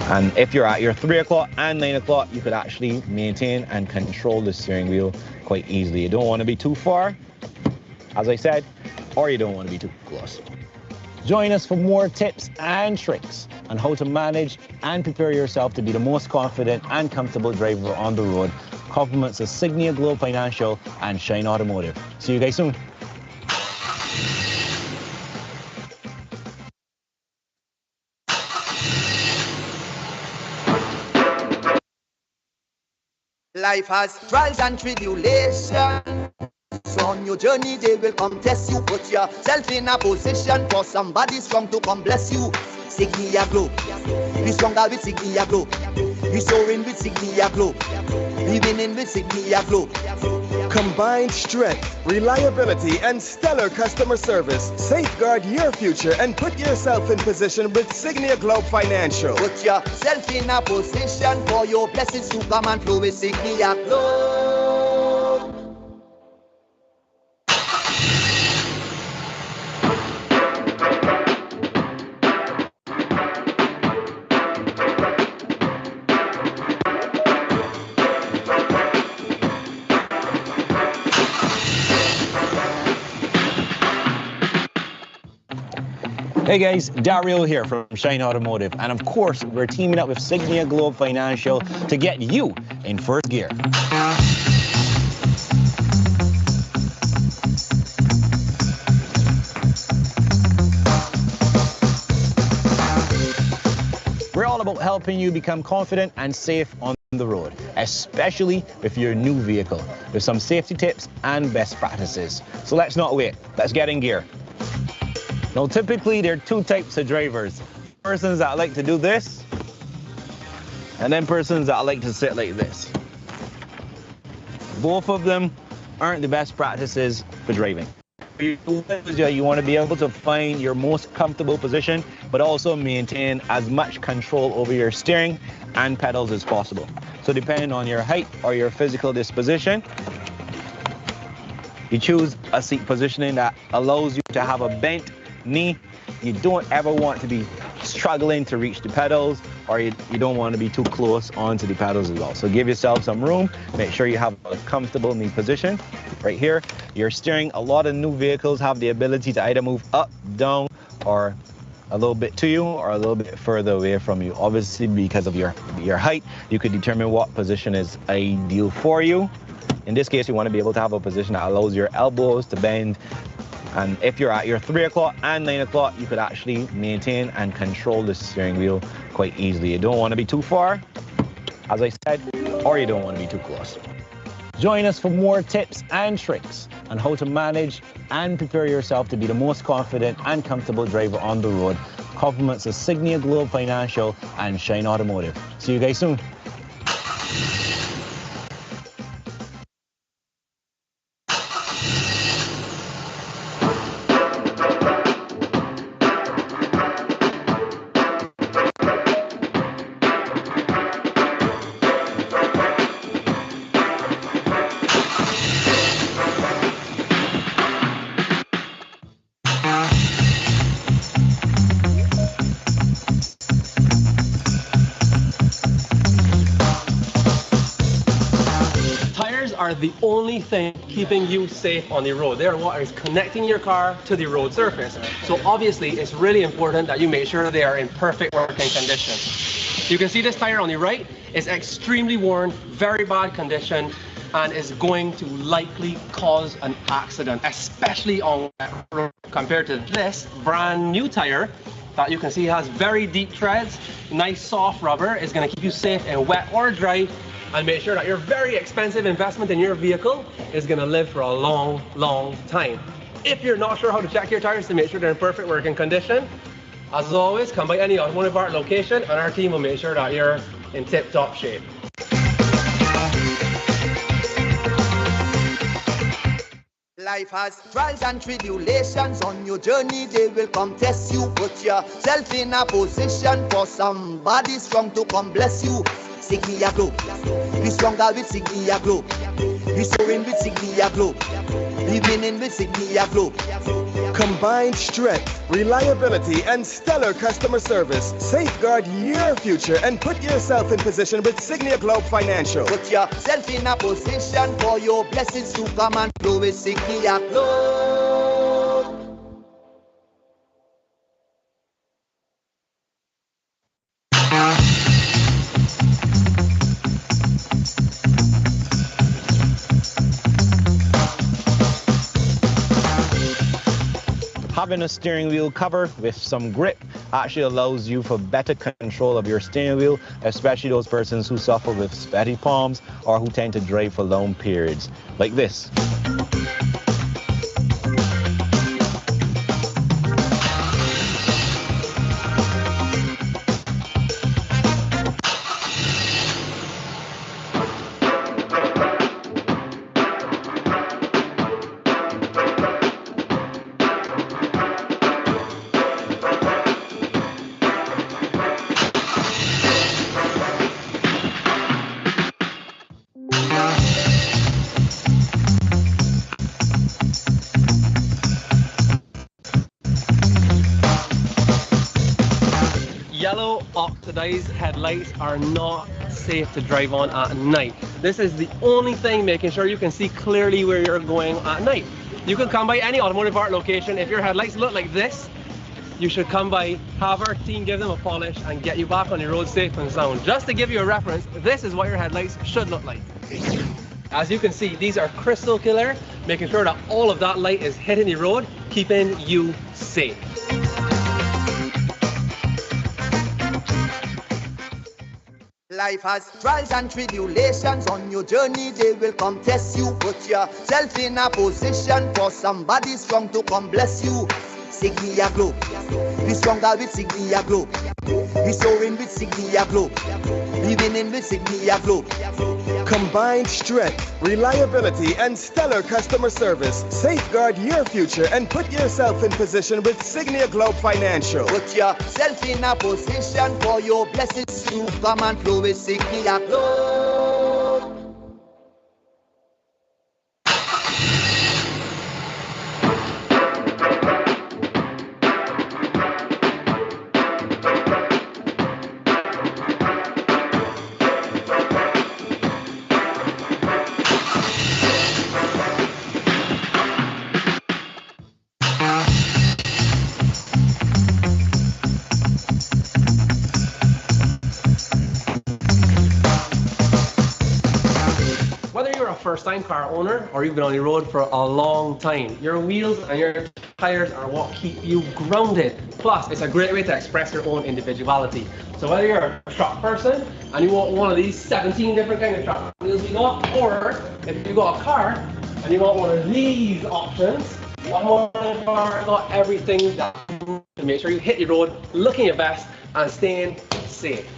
And if you're at your 3 o'clock and 9 o'clock, you could actually maintain and control the steering wheel quite easily. You don't want to be too far, as I said, or you don't want to be too close. Join us for more tips and tricks on how to manage and prepare yourself to be the most confident and comfortable driver on the road. Compliments of Signia Globe Financial and Shine Automotive. See you guys soon. Life has trials and tribulations. So on your journey, they will come test you. Put yourself in a position for somebody strong to come bless you. Signia Globe. Be stronger with Signia Globe. Be soaring with Signia Globe. Be winning with Signia Globe. Combined strength, reliability, and stellar customer service. Safeguard your future and put yourself in position with Signia Globe Financial. Put yourself in a position for your blessings to come and flow with Signia Globe. Hey guys, Dario here from Shine Automotive, and of course we're teaming up with Signia Globe Financial to get you in first gear. We're all about helping you become confident and safe on the road, especially with your new vehicle, with some safety tips and best practices. So let's not wait, let's get in gear. Now, typically, there are two types of drivers. Persons that like to do this, and then persons that like to sit like this. Both of them aren't the best practices for driving. You want to be able to find your most comfortable position, but also maintain as much control over your steering and pedals as possible. So depending on your height or your physical disposition, you choose a seat positioning that allows you to have a bent knee. You don't ever want to be struggling to reach the pedals, or you don't want to be too close onto the pedals as well. So give yourself some room. Make sure you have a comfortable knee position. Right here, your steering, a lot of new vehicles have the ability to either move up, down, or a little bit to you or a little bit further away from you. Obviously, because of your height, you could determine what position is ideal for you. In this case, you want to be able to have a position that allows your elbows to bend. And if you're at your 3 o'clock and 9 o'clock, you could actually maintain and control the steering wheel quite easily. You don't want to be too far, as I said, or you don't want to be too close. Join us for more tips and tricks on how to manage and prepare yourself to be the most confident and comfortable driver on the road. Compliments of Signia Globe Financial and Shine Automotive. See you guys soon. Are the only thing keeping you safe on the road. They are what is connecting your car to the road surface. So obviously it's really important that you make sure they are in perfect working condition. You can see this tire on the right is extremely worn, very bad condition, and is going to likely cause an accident, especially on wet road, compared to this brand new tire that you can see has very deep treads, nice soft rubber. Is going to keep you safe in wet or dry, and make sure that your very expensive investment in your vehicle is going to live for a long, long time. If you're not sure how to check your tires to make sure they're in perfect working condition, as always, come by any automotive art location and our team will make sure that you're in tip-top shape. Life has trials and tribulations. On your journey, they will come test you. Put yourself in a position for somebody strong to come bless you. Signia Globe. Be stronger with Signia Globe. Be soaring with Signia Globe. Be winning with Signia Globe. Combined strength, reliability, and stellar customer service. Safeguard your future and put yourself in position with Signia Globe Financial. Put yourself in a position for your blessings to come and flow with Signia Globe. Having a steering wheel cover with some grip actually allows you for better control of your steering wheel, especially those persons who suffer with sweaty palms or who tend to drive for long periods, like this. Yellow oxidized headlights are not safe to drive on at night. This is the only thing making sure you can see clearly where you're going at night. You can come by any automotive art location. If your headlights look like this, you should come by, have our team give them a polish and get you back on your road safe and sound. Just to give you a reference, this is what your headlights should look like. As you can see, these are crystal clear, making sure that all of that light is hitting the road, keeping you safe. Life has trials and tribulations. On your journey they will come test you. Put yourself in a position for somebody strong to come bless you. Signia Globe, be stronger with Signia Globe. Be soaring with Signia Globe. Be winning with Signia Globe. Combined strength, reliability, and stellar customer service. Safeguard your future and put yourself in position with Signia Globe Financial. Put yourself in a position for your blessings to come and flow with Signia Globe. First-time car owner or you've been on the road for a long time, your wheels and your tires are what keep you grounded. Plus, it's a great way to express your own individuality. So whether you're a truck person and you want one of these 17 different kind of truck wheels we got, or if you got a car and you want one of these options, one more car got everything that to make sure you hit your road looking your best and staying safe.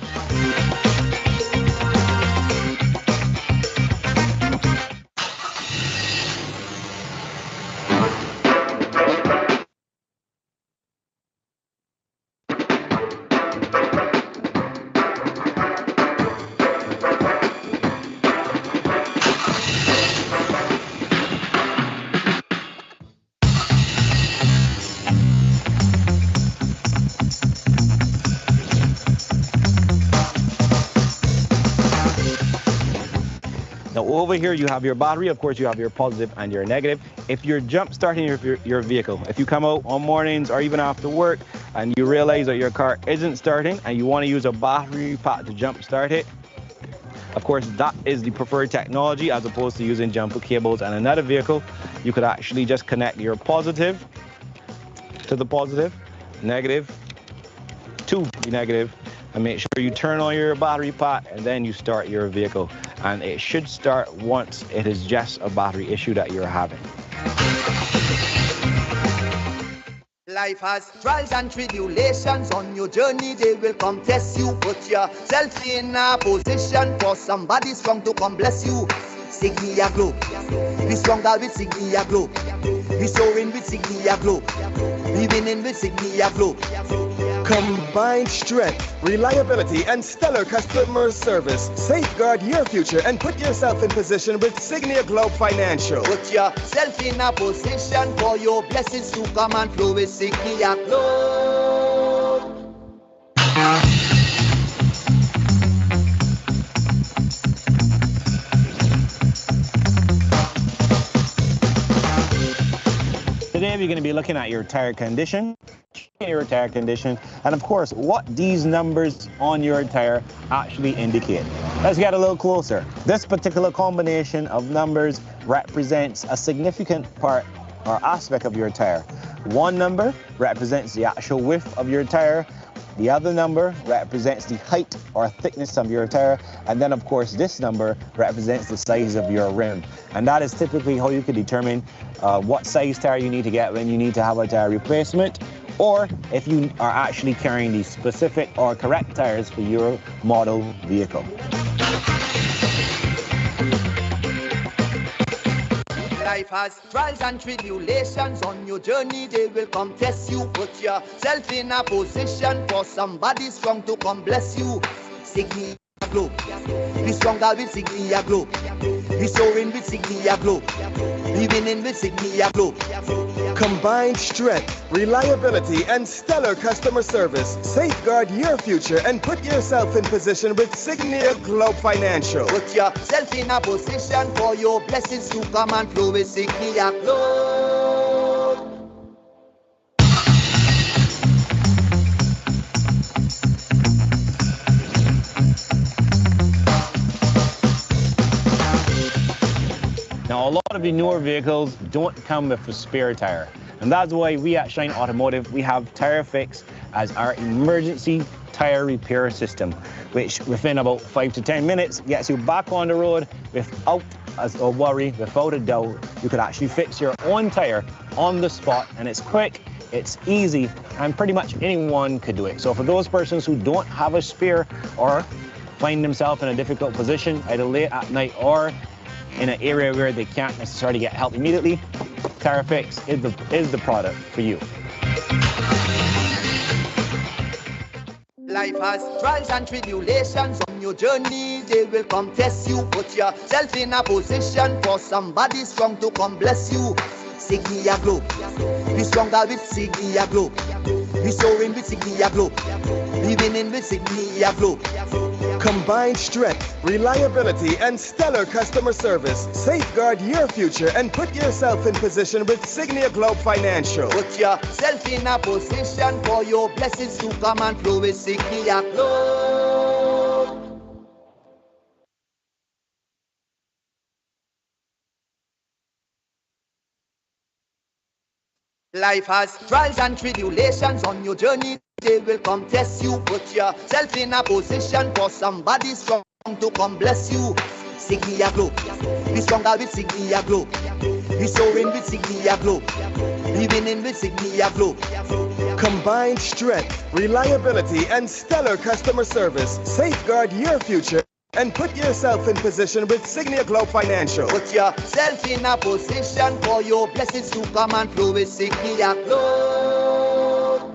Now over here you have your battery, of course you have your positive and your negative. If you're jump starting your vehicle, if you come out on mornings or even after work and you realize that your car isn't starting and you want to use a battery pack to jump start it, of course that is the preferred technology as opposed to using jumper cables. And another vehicle, you could actually just connect your positive to the positive, negative to the negative, and make sure you turn on your battery pack and then you start your vehicle. And it should start once it is just a battery issue that you're having. Life has trials and tribulations. On your journey they will come test you. Put yourself in a position for somebody strong to come bless you. Signia Glow. We stronger with Signia Glow. We soaring with Signia Glow. We winning with Signia Glow. Combined strength, reliability, and stellar customer service. Safeguard your future and put yourself in position with Signia Globe Financial. Put yourself in a position for your blessings to come and flow with Signia Globe. Today we're going to be looking at your tire condition, and of course what these numbers on your tire actually indicate. Let's get a little closer. This particular combination of numbers represents a significant part or aspect of your tire. One number represents the actual width of your tire. The other number represents the height or thickness of your tire, and then of course this number represents the size of your rim. And that is typically how you can determine what size tire you need to get when you need to have a tire replacement, or if you are actually carrying the specific or correct tires for your model vehicle. Life has trials and tribulations. On your journey they will come test you. Put yourself in a position for somebody strong to come bless you. Signia Glow. Be stronger with Signia Glow. Be soaring with Signia Glow. Be winning with Signia Glow. Combined strength, reliability, and stellar customer service. Safeguard your future and put yourself in position with Signia Globe Financial. Put yourself in a position for your blessings to come and flow with Signia Globe. Now, a lot of the newer vehicles don't come with a spare tire, and that's why we at Shine Automotive, we have Tire Fix as our emergency tire repair system, which within about 5 to 10 minutes gets you back on the road without a worry, without a doubt. You could actually fix your own tire on the spot, and it's quick, it's easy, and pretty much anyone could do it. So for those persons who don't have a spare or find themselves in a difficult position, either late at night or in an area where they can't necessarily get help immediately, Tire Fix is the product for you. Life has trials and tribulations. On your journey they will come test you. Put yourself in a position for somebody strong to come bless you. Signia Glow. Be stronger with Signia Glow. Be soaring with Signia Glow. Be winning with Signia Glow. Combined strength, reliability, and stellar customer service. Safeguard your future and put yourself in position with Signia Globe Financial. Put yourself in a position for your blessings to come and flow with Signia Globe. Life has trials and tribulations. On your journey they will come test you. Put yourself in a position for somebody strong to come bless you. Signia Glow. Be stronger with Signia Glow. Be soaring with Signia Glow. Be winning with Signia Glow. Combined strength, reliability, and stellar customer service. Safeguard your future and put yourself in position with Signia Globe Financial. Put yourself in a position for your blessings to come and flow with Signia Globe.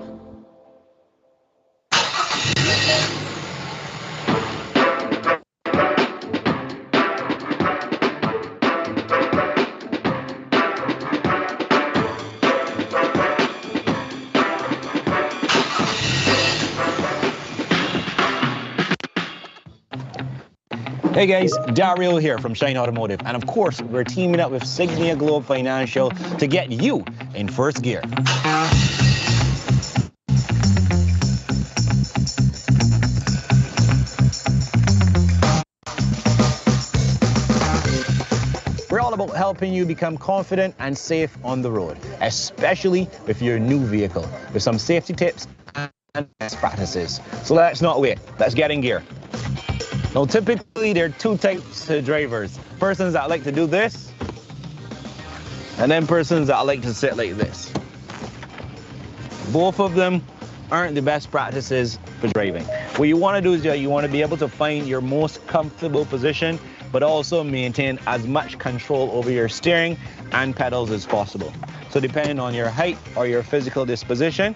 Hey guys, Dario here from Shine Automotive, and of course we're teaming up with Signia Globe Financial to get you in first gear. We're all about helping you become confident and safe on the road, especially with your new vehicle, with some safety tips and best practices. So let's not wait, let's get in gear. Now, typically, there are two types of drivers. Persons that like to do this, and then persons that like to sit like this. Both of them aren't the best practices for driving. What you want to do is you want to be able to find your most comfortable position, but also maintain as much control over your steering and pedals as possible. So depending on your height or your physical disposition,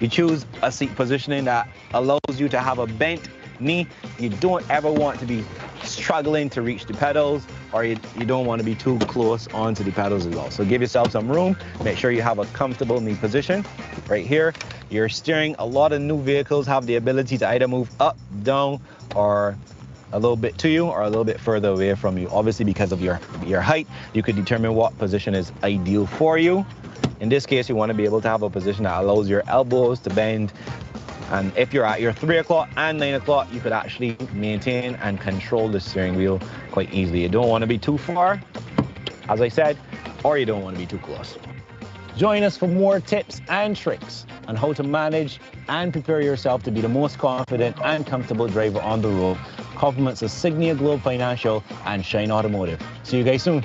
you choose a seat positioning that allows you to have a bent knee. You don't ever want to be struggling to reach the pedals, or you don't want to be too close onto the pedals as well. So give yourself some room. Make sure you have a comfortable knee position. Right here, your steering, a lot of new vehicles have the ability to either move up, down, or a little bit to you or a little bit further away from you. Obviously, because of your height, you could determine what position is ideal for you. In this case, you want to be able to have a position that allows your elbows to bend. And if you're at your 3 o'clock and 9 o'clock, you could actually maintain and control the steering wheel quite easily. You don't want to be too far, as I said, or you don't want to be too close. Join us for more tips and tricks on how to manage and prepare yourself to be the most confident and comfortable driver on the road. Compliments of Signia Globe Financial and Shine Automotive. See you guys soon.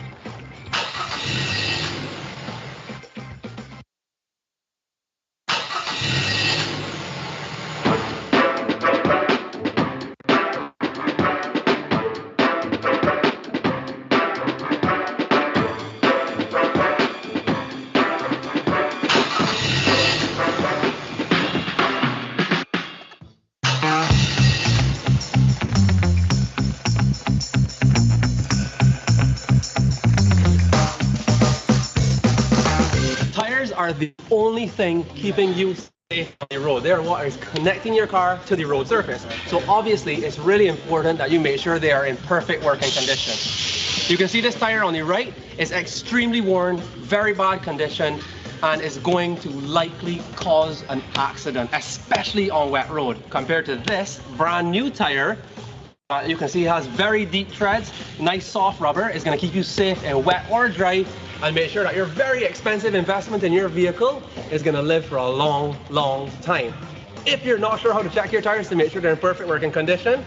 Are the only thing keeping you safe on the road. They are what is connecting your car to the road surface. So obviously it's really important that you make sure they are in perfect working condition. You can see this tire on the right is extremely worn, very bad condition, and is going to likely cause an accident, especially on wet road. Compared to this brand new tire, you can see it has very deep treads, nice soft rubber. It's going to keep you safe in wet or dry, and make sure that your very expensive investment in your vehicle is going to live for a long, long time. If you're not sure how to check your tires to make sure they're in perfect working condition,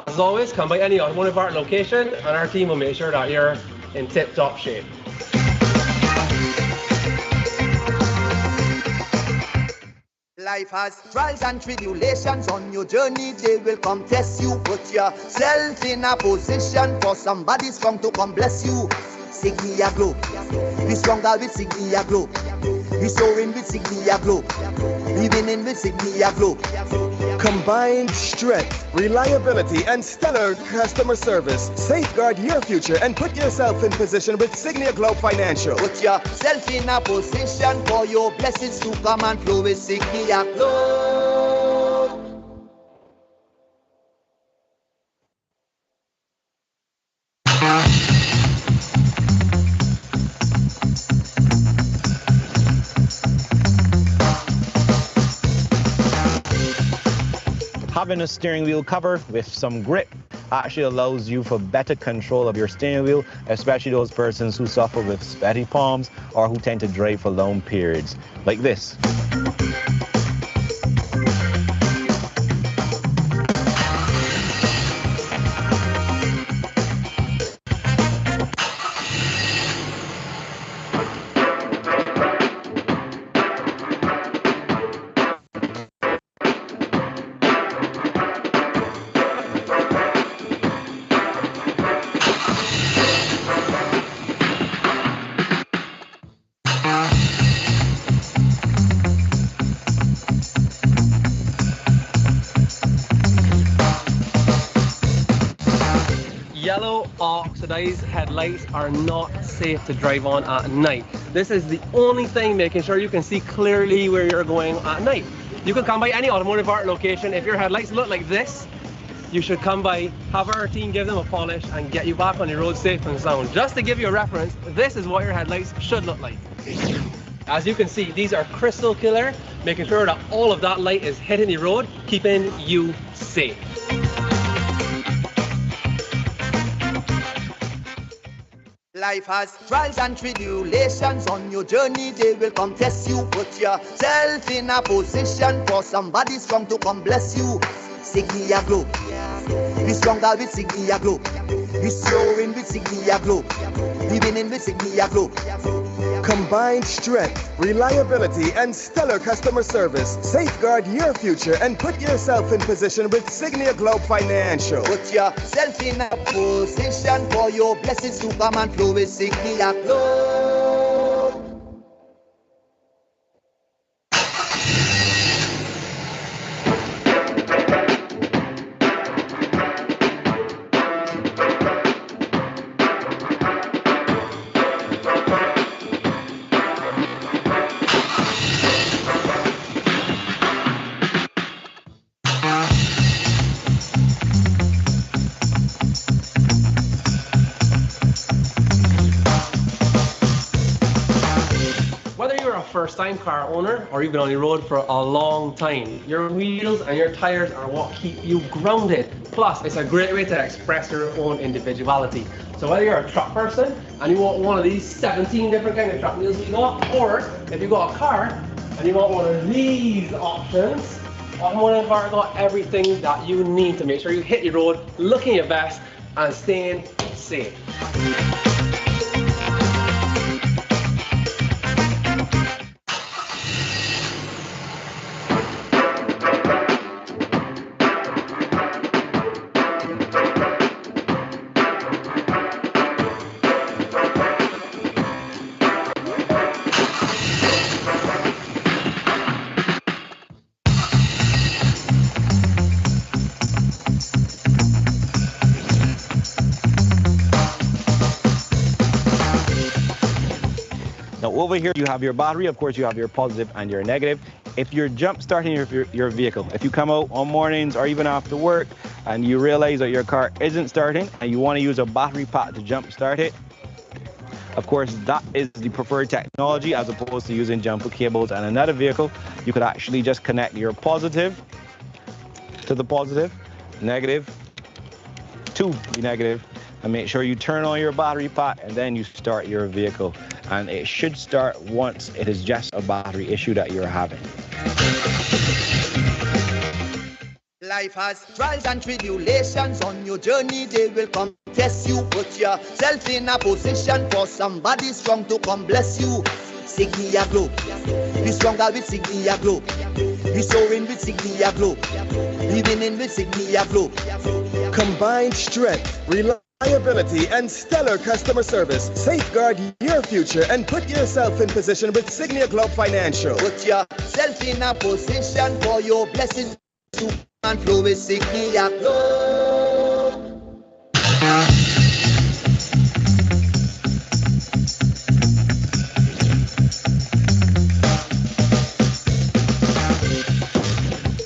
as always, come by any automotive art location and our team will make sure that you're in tip-top shape. Life has trials and tribulations. On your journey they will come test you. Put yourself in a position for somebody strong to come bless you. Signia Globe, be stronger with Signia Globe. Be soaring with Signia Globe. Be winning with Signia Globe. Combined strength, reliability, and stellar customer service. Safeguard your future and put yourself in position with Signia Globe Financial. Put yourself in a position for your blessings to come and flow with Signia Globe. Having a steering wheel cover with some grip actually allows you for better control of your steering wheel, especially those persons who suffer with sweaty palms or who tend to drive for long periods, like this. Yellow oxidized headlights are not safe to drive on at night. This is the only thing making sure you can see clearly where you're going at night. You can come by any automotive art location. If your headlights look like this, you should come by, have our team give them a polish and get you back on the road safe and sound. Just to give you a reference, this is what your headlights should look like. As you can see, these are crystal clear, making sure that all of that light is hitting the road, keeping you safe. Life has trials and tribulations. On your journey they will come test you. Put yourself in a position for somebody strong to come bless you. Signia Globe, Be stronger with Signia Glow. Be soaring with Signia Glow. Be winning with Signia Glow. Combined strength, reliability, and stellar customer service. Safeguard your future and put yourself in position with Signia Globe Financial. Put yourself in a position for your blessings to come and flow with Signia Globe. First-time car owner, or you've been on the road for a long time, your wheels and your tires are what keep you grounded. Plus, it's a great way to express your own individuality. So whether you're a truck person and you want one of these 17 different kind of truck wheels we got, or if you've got a car and you want one of these options, Automotive Car got everything that you need to make sure you hit your road looking your best and staying safe. Now over here you have your battery, of course you have your positive and your negative. If you're jump starting your vehicle, if you come out on mornings or even after work and you realize that your car isn't starting and you want to use a battery pack to jump start it, of course that is the preferred technology as opposed to using jumper cables. And another vehicle, you could actually just connect your positive to the positive, negative to the negative, and make sure you turn on your battery pack and then you start your vehicle. And it should start once it is just a battery issue that you're having. Life has trials and tribulations. On your journey they will come test you. Put yourself in a position for somebody strong to come bless you. Signia Glow. Be stronger with Signia Glow. Be soaring with Signia Glow. Be winning with Signia Glow. Combined strength, reliability, and stellar customer service. Safeguard your future and put yourself in position with Signia Globe Financial. Put yourself in a position for your blessings to come and flow with Signia Globe.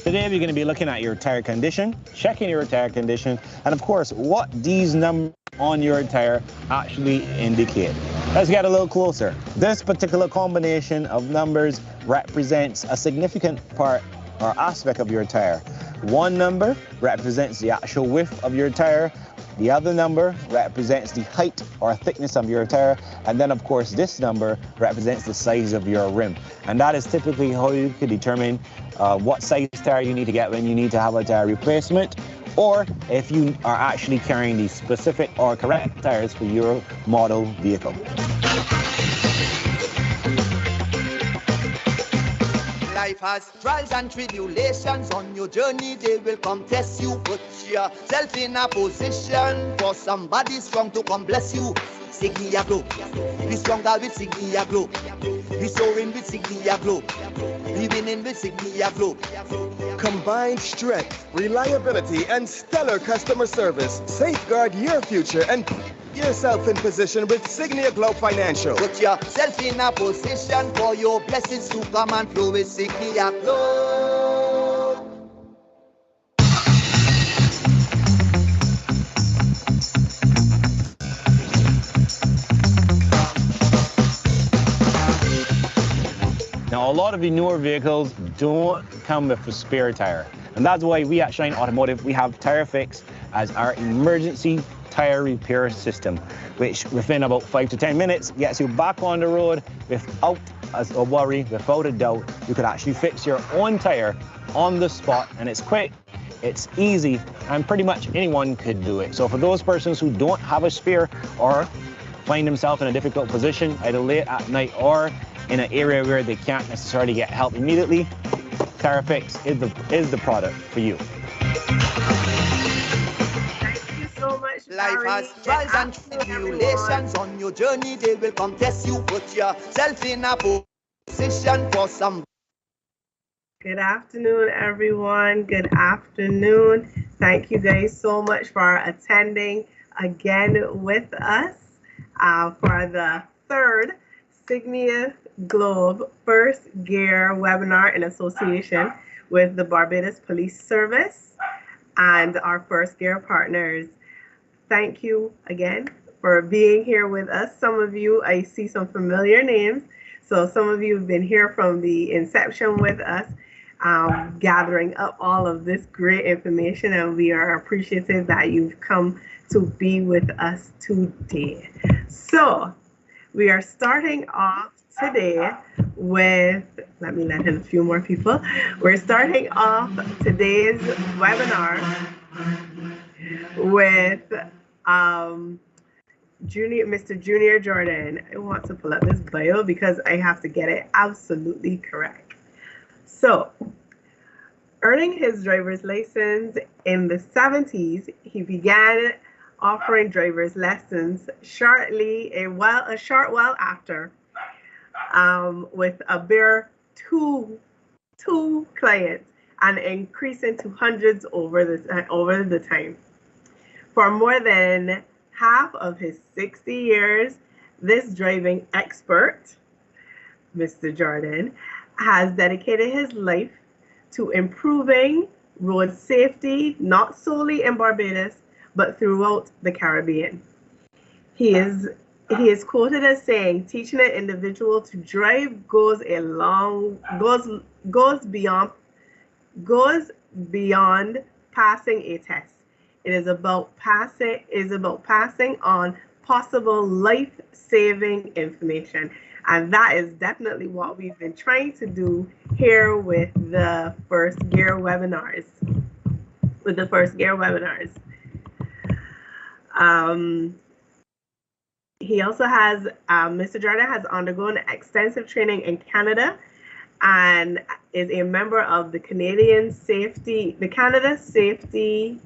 Today we're going to be looking at your tire condition, checking your tire condition, and of course what these numbers on your tire actually indicate. Let's get a little closer. This particular combination of numbers represents a significant part or aspect of your tire. One number represents the actual width of your tire. The other number represents the height or thickness of your tire, and then of course this number represents the size of your rim. And that is typically how you can determine what size tire you need to get when you need to have a tire replacement, or if you are actually carrying the specific or correct tires for your model vehicle. Life has trials and tribulations. On your journey they will come test you. Put yourself in a position for somebody strong to come bless you. Signia Glow. Be stronger with Signia Glow. Be soaring with Signia Glow. Be winning with Signia Glow. Combined strength, reliability, and stellar customer service. Safeguard your future and put yourself in position with Signia Globe Financial. Put yourself in a position for your blessings to come and flow with Signia Globe. Now, a lot of the newer vehicles don't come with a spare tire. And that's why we at Shine Automotive, we have Tire Fix as our emergency tire repair system, which within about 5 to 10 minutes gets you back on the road without a worry, without a doubt. You could actually fix your own tire on the spot, and it's quick, It's easy, and pretty much anyone could do it. So for those persons who don't have a spare or find themselves in a difficult position, either late at night or in an area where they can't necessarily get help immediately, Carafix is the product for you. Thank you so much, Life Barry. has trials and tribulations. On your journey, they will come test you. Put yourself in a position for some. Good afternoon, everyone. Good afternoon. Thank you guys so much for attending again with us for the third Signia Globe First Gear webinar in association with the Barbados Police Service and our First Gear partners. Thank you again for being here with us. Some of you, I see some familiar names. So some of you have been here from the inception with us, gathering up all of this great information, and we are appreciative that you've come to be with us today. So we are starting off today with, let me let in a few more people. We're starting off today's webinar with Mr. Junior Jordan. I want to pull up this bio because I have to get it absolutely correct. So, earning his driver's license in the 70s, he began offering driver's lessons a short while after, with a bare two clients and increasing to hundreds over the time. For more than half of his 60 years, this driving expert, Mr. Jordan, has dedicated his life to improving road safety, not solely in Barbados, but throughout the Caribbean. He is quoted as saying, "Teaching an individual to drive goes beyond passing a test. It is about passing on possible life-saving information." And that is definitely what we've been trying to do here with the First Gear webinars. He also has, Mr. Jordan has undergone extensive training in Canada and is a member of the Canada Safety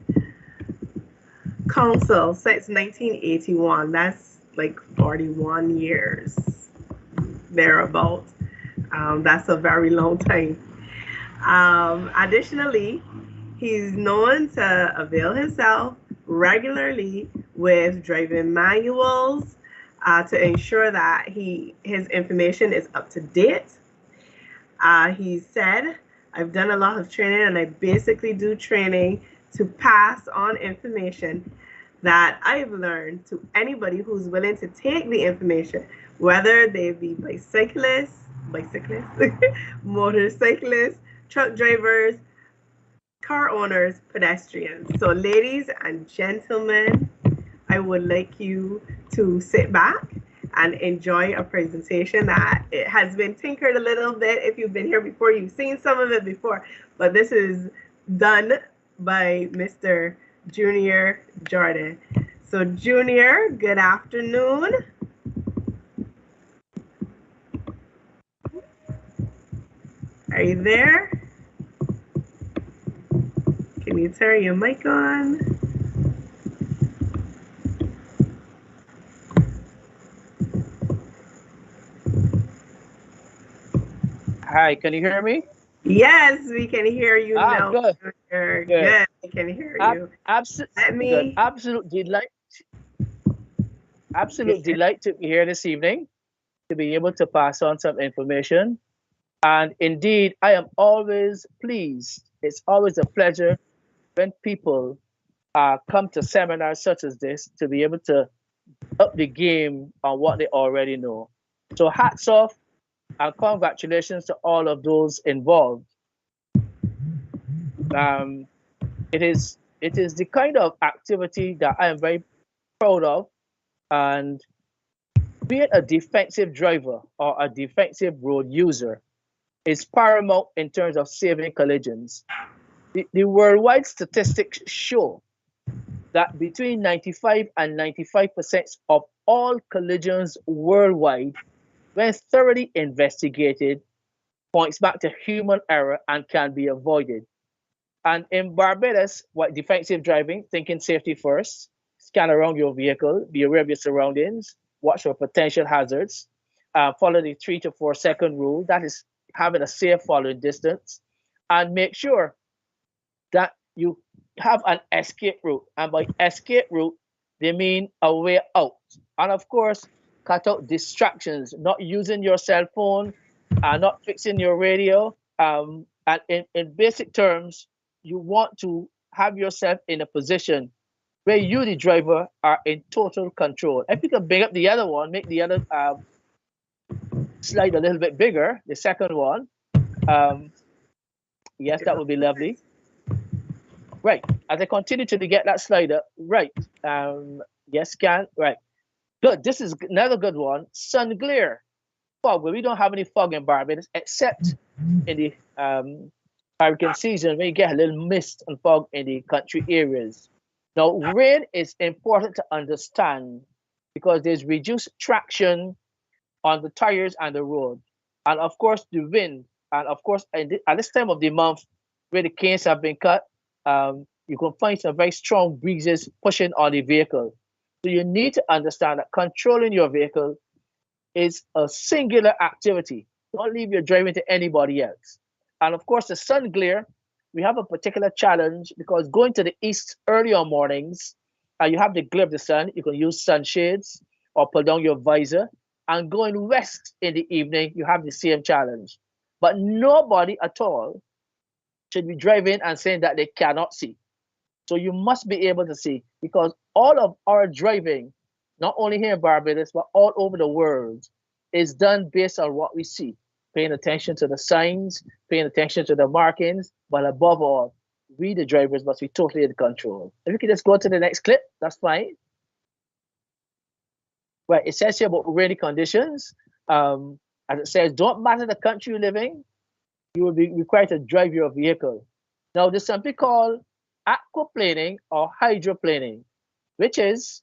Council since 1981. That's like 41 years. Thereabout. That's a very long time. Additionally, he's known to avail himself regularly with driving manuals to ensure that his information is up to date. He said, "I've done a lot of training, and I basically do training to pass on information that I've learned to anybody who's willing to take the information, whether they be bicyclists, motorcyclists, truck drivers, car owners, pedestrians." So ladies and gentlemen, I would like you to sit back and enjoy a presentation that it has been tinkered a little bit. If you've been here before, you've seen some of it before, but this is done by Mr. Junior Jordan. So Junior, good afternoon. Are you there? Can you turn your mic on? Hi, can you hear me? Yes, we can hear you now. Good. Good. We can hear you. Absolute delight. Absolute delight to be here this evening, to be able to pass on some information. And indeed, I am always pleased. It's always a pleasure when people come to seminars such as this to be able to up the game on what they already know. So hats off and congratulations to all of those involved. It is the kind of activity that I am very proud of, and being a defensive driver or a defensive road user is paramount in terms of saving collisions. The worldwide statistics show that between 95 and 95% of all collisions worldwide, when thoroughly investigated, points back to human error and can be avoided. And in Barbados, what defensive driving, thinking safety first, scan around your vehicle, be aware of your surroundings, watch for potential hazards, follow the 3 to 4 second rule, that is having a safe following distance, and make sure that you have an escape route. And by escape route, they mean a way out. And of course, cut out distractions, not using your cell phone, not fixing your radio. And in basic terms, you want to have yourself in a position where you, the driver, are in total control. If you can bring up the other one, make the other slide a little bit bigger, the second one. Yes, that would be lovely. Right, as I continue to get that slider, right, yes, scan, right. Good, this is another good one, sun glare. Fog, well, we don't have any fog in Barbados, except in the hurricane season, when you get a little mist and fog in the country areas. Now, rain is important to understand because there's reduced traction on the tires and the road. And of course, the wind, and of course, at this time of the month, where the canes have been cut, you can find some very strong breezes pushing on the vehicle. So you need to understand that controlling your vehicle is a singular activity. Don't leave your driving to anybody else. And of course, the sun glare, we have a particular challenge because going to the east early on mornings, you have the glare of the sun. You can use sunshades or pull down your visor. And going west in the evening, you have the same challenge. But nobody at all should be driving and saying that they cannot see. So you must be able to see, because all of our driving, not only here in Barbados, but all over the world, is done based on what we see. Paying attention to the signs, paying attention to the markings, but above all, we the drivers must be totally in control. If you can just go to the next clip, that's fine. Right, it says here about rainy conditions. As it says, don't matter the country you live in, you will be required to drive your vehicle. Now, there's something called aquaplaning or hydroplaning, which is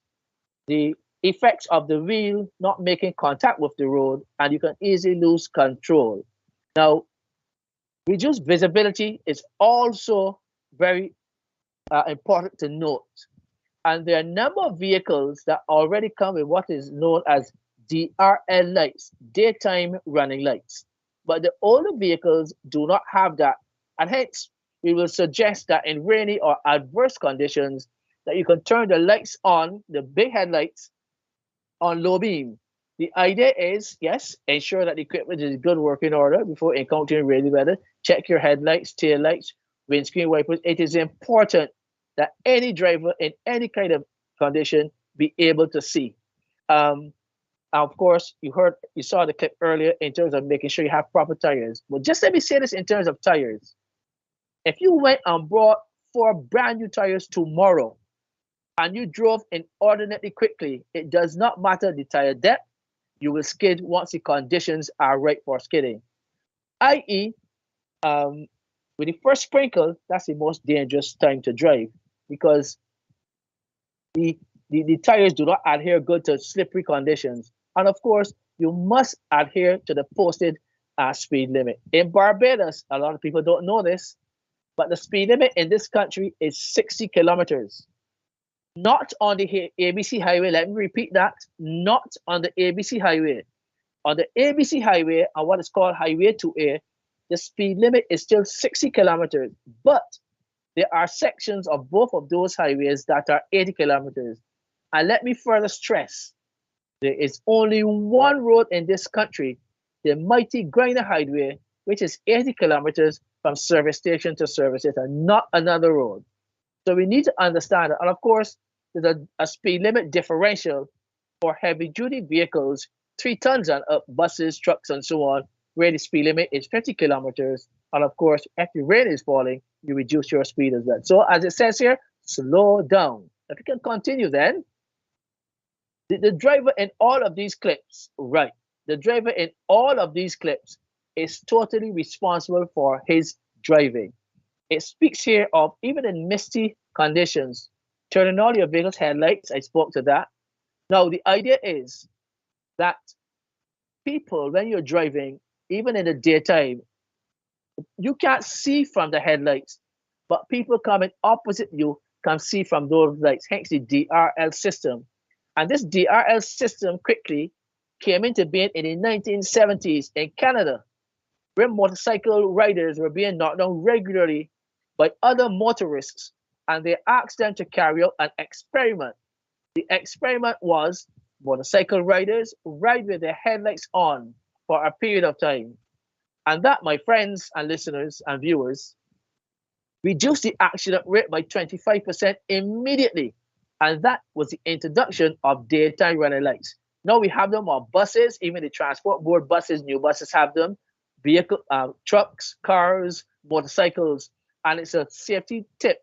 the effects of the wheel not making contact with the road, and you can easily lose control. Now, reduced visibility is also very important to note. And there are a number of vehicles that already come with what is known as DRL lights, daytime running lights. But the older vehicles do not have that. And hence, we will suggest that in rainy or adverse conditions, that you can turn the lights on, the big headlights, on low beam. The idea is, yes, ensure that the equipment is in good working order before encountering rainy weather. Check your headlights, tail lights, windscreen wipers. It is important that any driver in any kind of condition be able to see. Of course, you saw the clip earlier in terms of making sure you have proper tires. But just let me say this in terms of tires. If you went and bought 4 brand new tires tomorrow and you drove inordinately quickly, it does not matter the tire depth, you will skid once the conditions are right for skidding. I.e., with the first sprinkle, that's the most dangerous time to drive because the tires do not adhere good to slippery conditions. And of course, you must adhere to the posted speed limit. In Barbados, a lot of people don't know this, but the speed limit in this country is 60 kilometers. Not on the ABC highway, let me repeat that, not on the ABC highway. On the ABC highway, on what is called Highway 2A, the speed limit is still 60 kilometers, but there are sections of both of those highways that are 80 kilometers. And let me further stress, there is only one road in this country, the mighty Grinder Highway, which is 80 kilometers from service station to service station, not another road. So we need to understand that. And of course, there's a speed limit differential for heavy duty vehicles, 3 tons and up, buses, trucks, and so on, where the speed limit is 50 kilometers. And of course, if the rain is falling, you reduce your speed as well. So as it says here, slow down. If you can continue then, the driver in all of these clips, right, the driver in all of these clips is totally responsible for his driving. It speaks here of even in misty conditions, turning on your vehicle's headlights. I spoke to that. Now, the idea is that people, when you're driving, even in the daytime, you can't see from the headlights, but people coming opposite you can see from those lights, hence the DRL system. And this DRL system quickly came into being in the 1970s in Canada, where motorcycle riders were being knocked down regularly by other motorists, and they asked them to carry out an experiment. The experiment was motorcycle riders ride with their headlights on for a period of time. And that, my friends and listeners and viewers, reduced the accident rate by 25% immediately. And that was the introduction of daytime running lights. Now we have them on buses, even the transport board buses, new buses have them, vehicle, trucks, cars, motorcycles, and it's a safety tip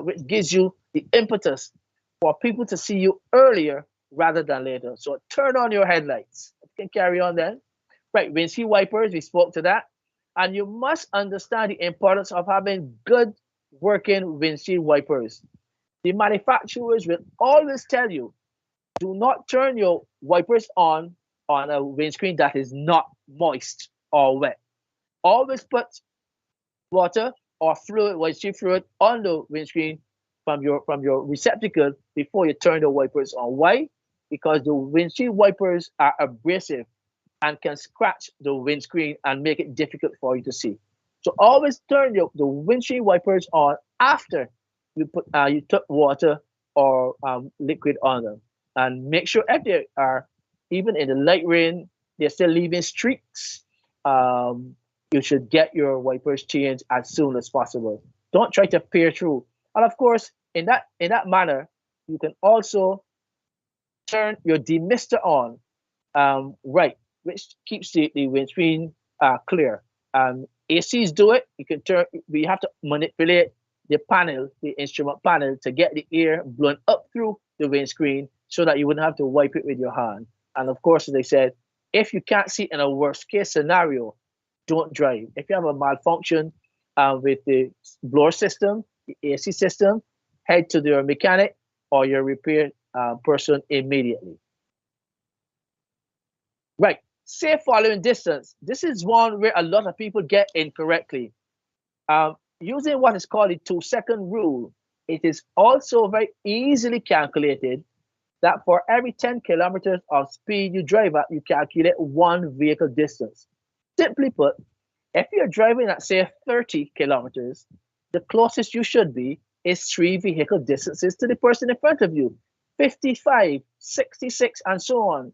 which gives you the impetus for people to see you earlier rather than later. So turn on your headlights. You can carry on then. Right, windshield wipers, we spoke to that. And you must understand the importance of having good working windshield wipers. The manufacturers will always tell you, do not turn your wipers on a windscreen that is not moist or wet. Always put water or fluid, windshield fluid on the windscreen from your receptacle before you turn the wipers on. Why? Because the windshield wipers are abrasive and can scratch the windscreen and make it difficult for you to see. So always turn the windshield wipers on after you took water or liquid on them, and make sure if they are even in the light rain, they're still leaving streaks. You should get your wipers changed as soon as possible. Don't try to peer through. And of course, in that manner, you can also turn your demister on, right, which keeps the windscreen clear. ACs do it. You can turn. We have to manipulate the panel, the instrument panel, to get the air blown up through the windscreen so that you wouldn't have to wipe it with your hand. And of course, as I said, if you can't see in a worst case scenario, don't drive. If you have a malfunction with the blower system, the AC system, head to your mechanic or your repair person immediately. Right, safe following distance. This is one where a lot of people get incorrectly. Using what is called the 2-second rule, it is also very easily calculated that for every 10 kilometers of speed you drive at, you calculate one vehicle distance. Simply put, if you're driving at, say, 30 kilometers, the closest you should be is 3 vehicle distances to the person in front of you, 55, 66, and so on.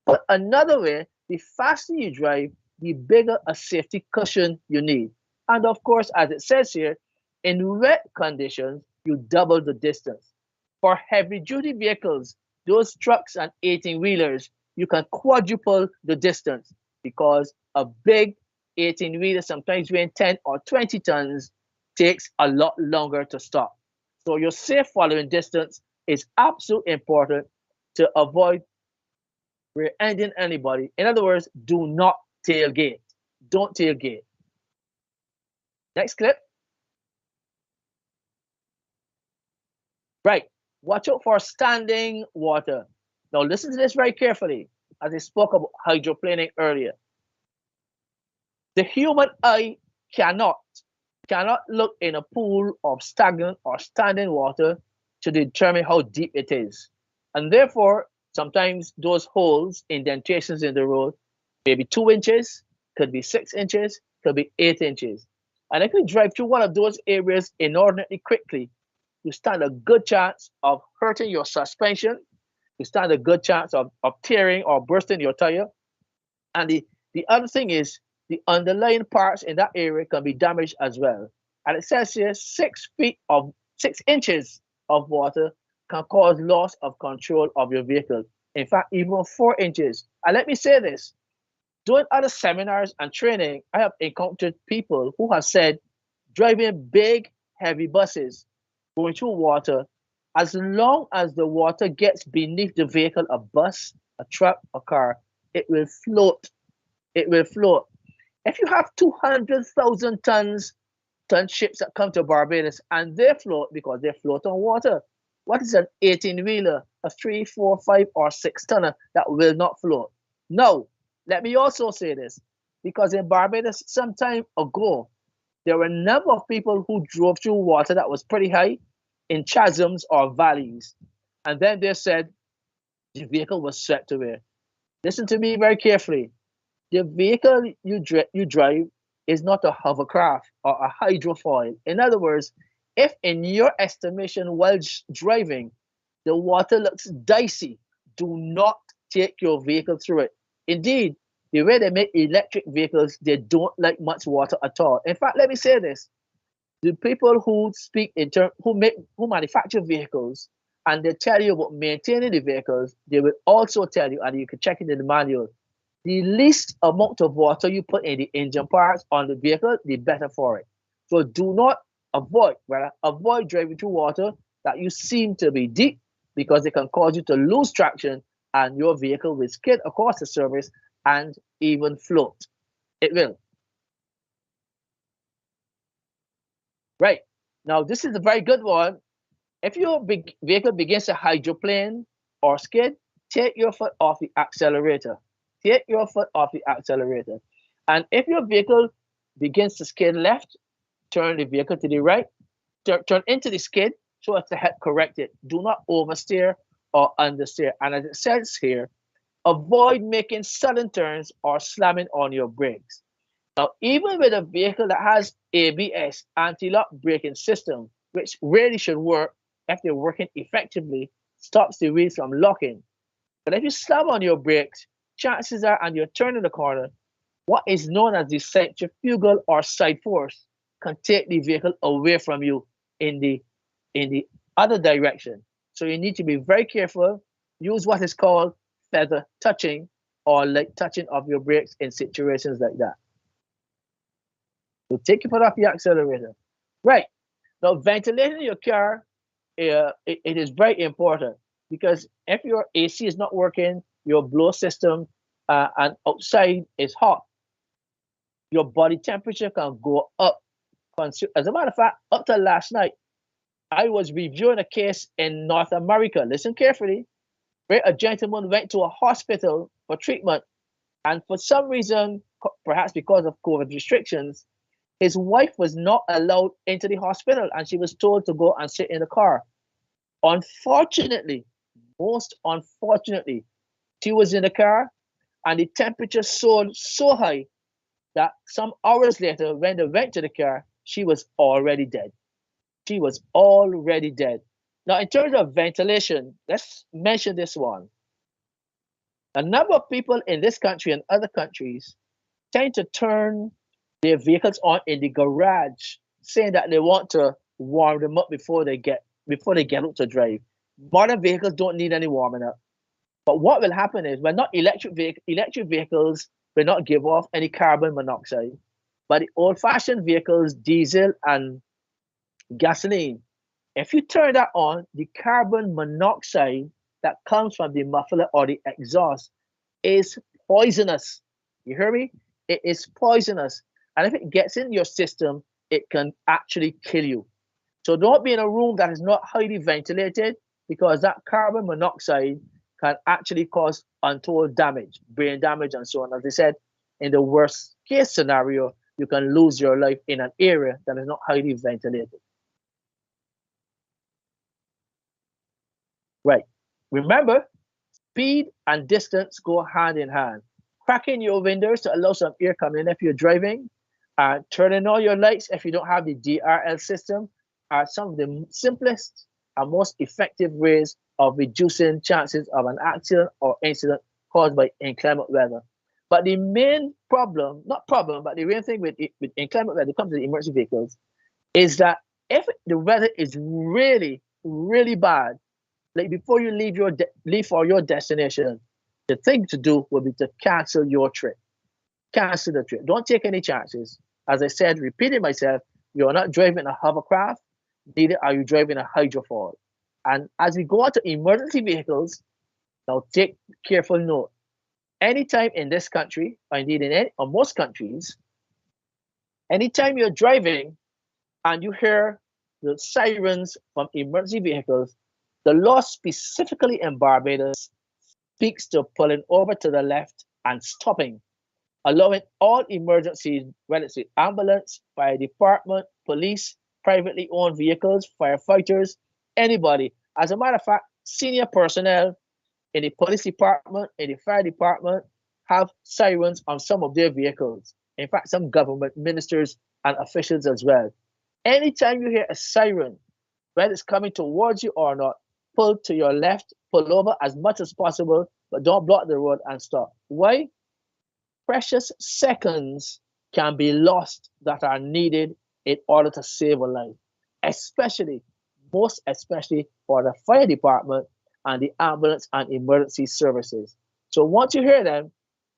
But another way, the faster you drive, the bigger a safety cushion you need. And of course, as it says here, in wet conditions, you double the distance. For heavy-duty vehicles, those trucks and 18-wheelers, you can quadruple the distance because a big 18-wheeler, sometimes weighing 10 or 20 tons, takes a lot longer to stop. So your safe following distance is absolutely important to avoid rear-ending anybody. In other words, do not tailgate. Don't tailgate. Next clip. Right. Watch out for standing water. Now listen to this very carefully, as I spoke about hydroplaning earlier. The human eye cannot look in a pool of stagnant or standing water to determine how deep it is. And therefore, sometimes those holes, indentations in the road, may be 2 inches, could be 6 inches, could be 8 inches. And if you drive through one of those areas inordinately quickly, you stand a good chance of hurting your suspension. You stand a good chance of tearing or bursting your tire. And the other thing is, the underlying parts in that area can be damaged as well. And it says here 6 inches of water can cause loss of control of your vehicle. In fact, even 4 inches. And let me say this, doing other seminars and training, I have encountered people who have said driving big, heavy buses, going through water, as long as the water gets beneath the vehicle, a bus, a truck, a car, it will float. It will float. If you have 200,000 tons ton ships that come to Barbados and they float because they float on water. What is an 18-wheeler, a 3, 4, 5, or 6 tonner that will not float? No. Let me also say this, because in Barbados some time ago, there were a number of people who drove through water that was pretty high in chasms or valleys. And then they said the vehicle was swept away. Listen to me very carefully. The vehicle you drive is not a hovercraft or a hydrofoil. In other words, if in your estimation while driving, the water looks dicey, do not take your vehicle through it. Indeed, the way they make electric vehicles, they don't like much water at all. In fact, let me say this. The people who speak in terms, who manufacture vehicles, and they tell you about maintaining the vehicles, they will also tell you, and you can check it in the manual, the least amount of water you put in the engine parts on the vehicle, the better for it. So do not avoid driving through water that you seem to be deep, because it can cause you to lose traction and your vehicle will skid across the surface and even float. It will. Right. Now, this is a very good one. If your vehicle begins to hydroplane or skid, take your foot off the accelerator. Take your foot off the accelerator. And if your vehicle begins to skid left, turn the vehicle to the right, turn into the skid so as to help correct it. Do not oversteer or understeer. And as it says here, avoid making sudden turns or slamming on your brakes. Now, even with a vehicle that has ABS, anti-lock braking system, which really should work if they're working effectively, stops the wheels from locking. But if you slam on your brakes, chances are, and you're turning the corner, what is known as the centrifugal or side force can take the vehicle away from you in the other direction. So you need to be very careful. Use what is called feather touching or light touching of your brakes in situations like that. So take your foot off the accelerator. Right. Now, ventilating your car, it is very important, because if your AC is not working, your blow system and outside is hot, your body temperature can go up. As a matter of fact, up to last night, I was reviewing a case in North America. Listen carefully. Where a gentleman went to a hospital for treatment, and for some reason, perhaps because of COVID restrictions, his wife was not allowed into the hospital, and she was told to go and sit in the car. Unfortunately, most unfortunately, she was in the car, and the temperature soared so high that some hours later, when they went to the car, she was already dead. She was already dead. Now, in terms of ventilation, let's mention this one. A number of people in this country and other countries tend to turn their vehicles on in the garage, saying that they want to warm them up before they get out to drive. Modern vehicles don't need any warming up. But what will happen is, when not electric vehicles will not give off any carbon monoxide, but the old-fashioned vehicles, diesel and gasoline, if you turn that on, the carbon monoxide that comes from the muffler or the exhaust is poisonous. You hear me? It is poisonous. And if it gets in your system, it can actually kill you. So don't be in a room that is not highly ventilated, because that carbon monoxide can actually cause untold damage, brain damage, and so on. As I said, in the worst case scenario, you can lose your life in an area that is not highly ventilated. Right. Remember, speed and distance go hand in hand. Cracking your windows to allow some air coming in if you're driving, turning on your lights if you don't have the DRL system, are some of the simplest and most effective ways of reducing chances of an accident or incident caused by inclement weather. But the main problem, but the real thing with inclement weather, comes to the emergency vehicles, is that if the weather is really, really bad, like before you leave for your destination, the thing to do would be to cancel your trip. Cancel the trip. Don't take any chances. As I said, repeating myself, you're not driving a hovercraft, neither are you driving a hydrofoil. And as we go on to emergency vehicles, now take careful note. Anytime in this country, or indeed in most countries, anytime you're driving, and you hear the sirens from emergency vehicles, the law specifically in Barbados speaks to pulling over to the left and stopping, allowing all emergencies, whether it's the ambulance, fire department, police, privately owned vehicles, firefighters, anybody. As a matter of fact, senior personnel in the police department, in the fire department, have sirens on some of their vehicles. In fact, some government ministers and officials as well. Anytime you hear a siren, whether it's coming towards you or not, pull to your left, pull over as much as possible, but don't block the road and stop. Why? Precious seconds can be lost that are needed in order to save a life, especially, most especially for the fire department and the ambulance and emergency services. So once you hear them,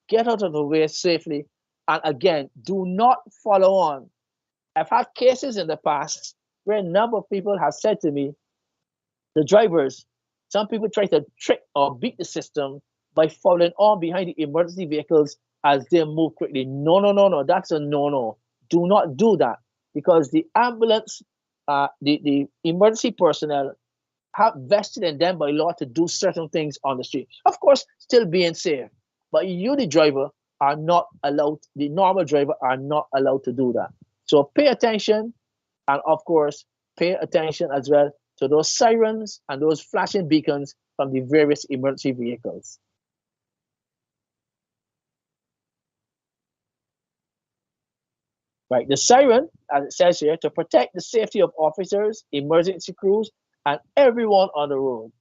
get out of the way safely. And again, do not follow on. I've had cases in the past where a number of people have said to me, the drivers, some people try to trick or beat the system by following on behind the emergency vehicles as they move quickly. No, no, no, no. That's a no-no. Do not do that, because the ambulance, the emergency personnel have vested in them by law to do certain things on the street. Of course, still being safe. But you, the driver, are not allowed, the normal driver are not allowed to do that. So pay attention, and of course, pay attention as well to those sirens and those flashing beacons from the various emergency vehicles. Right, the siren, as it says here, to protect the safety of officers, emergency crews, and everyone on the road.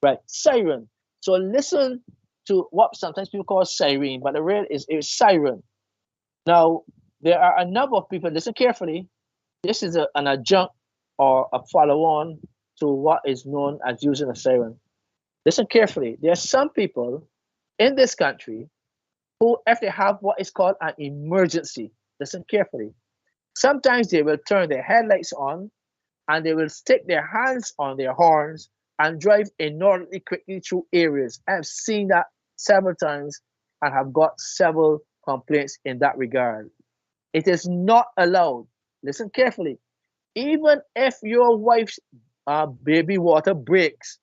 Right, siren. So listen to what sometimes people call siren, but the real is siren. Now, there are a number of people, listen carefully. This is an adjunct or a follow-on to what is known as using a siren. Listen carefully. There are some people in this country who, if they have what is called an emergency, listen carefully, sometimes they will turn their headlights on and they will stick their hands on their horns and drive inordinately quickly through areas. I have seen that several times and have got several complaints in that regard. It is not allowed. Listen carefully. Even if your wife's baby water breaks,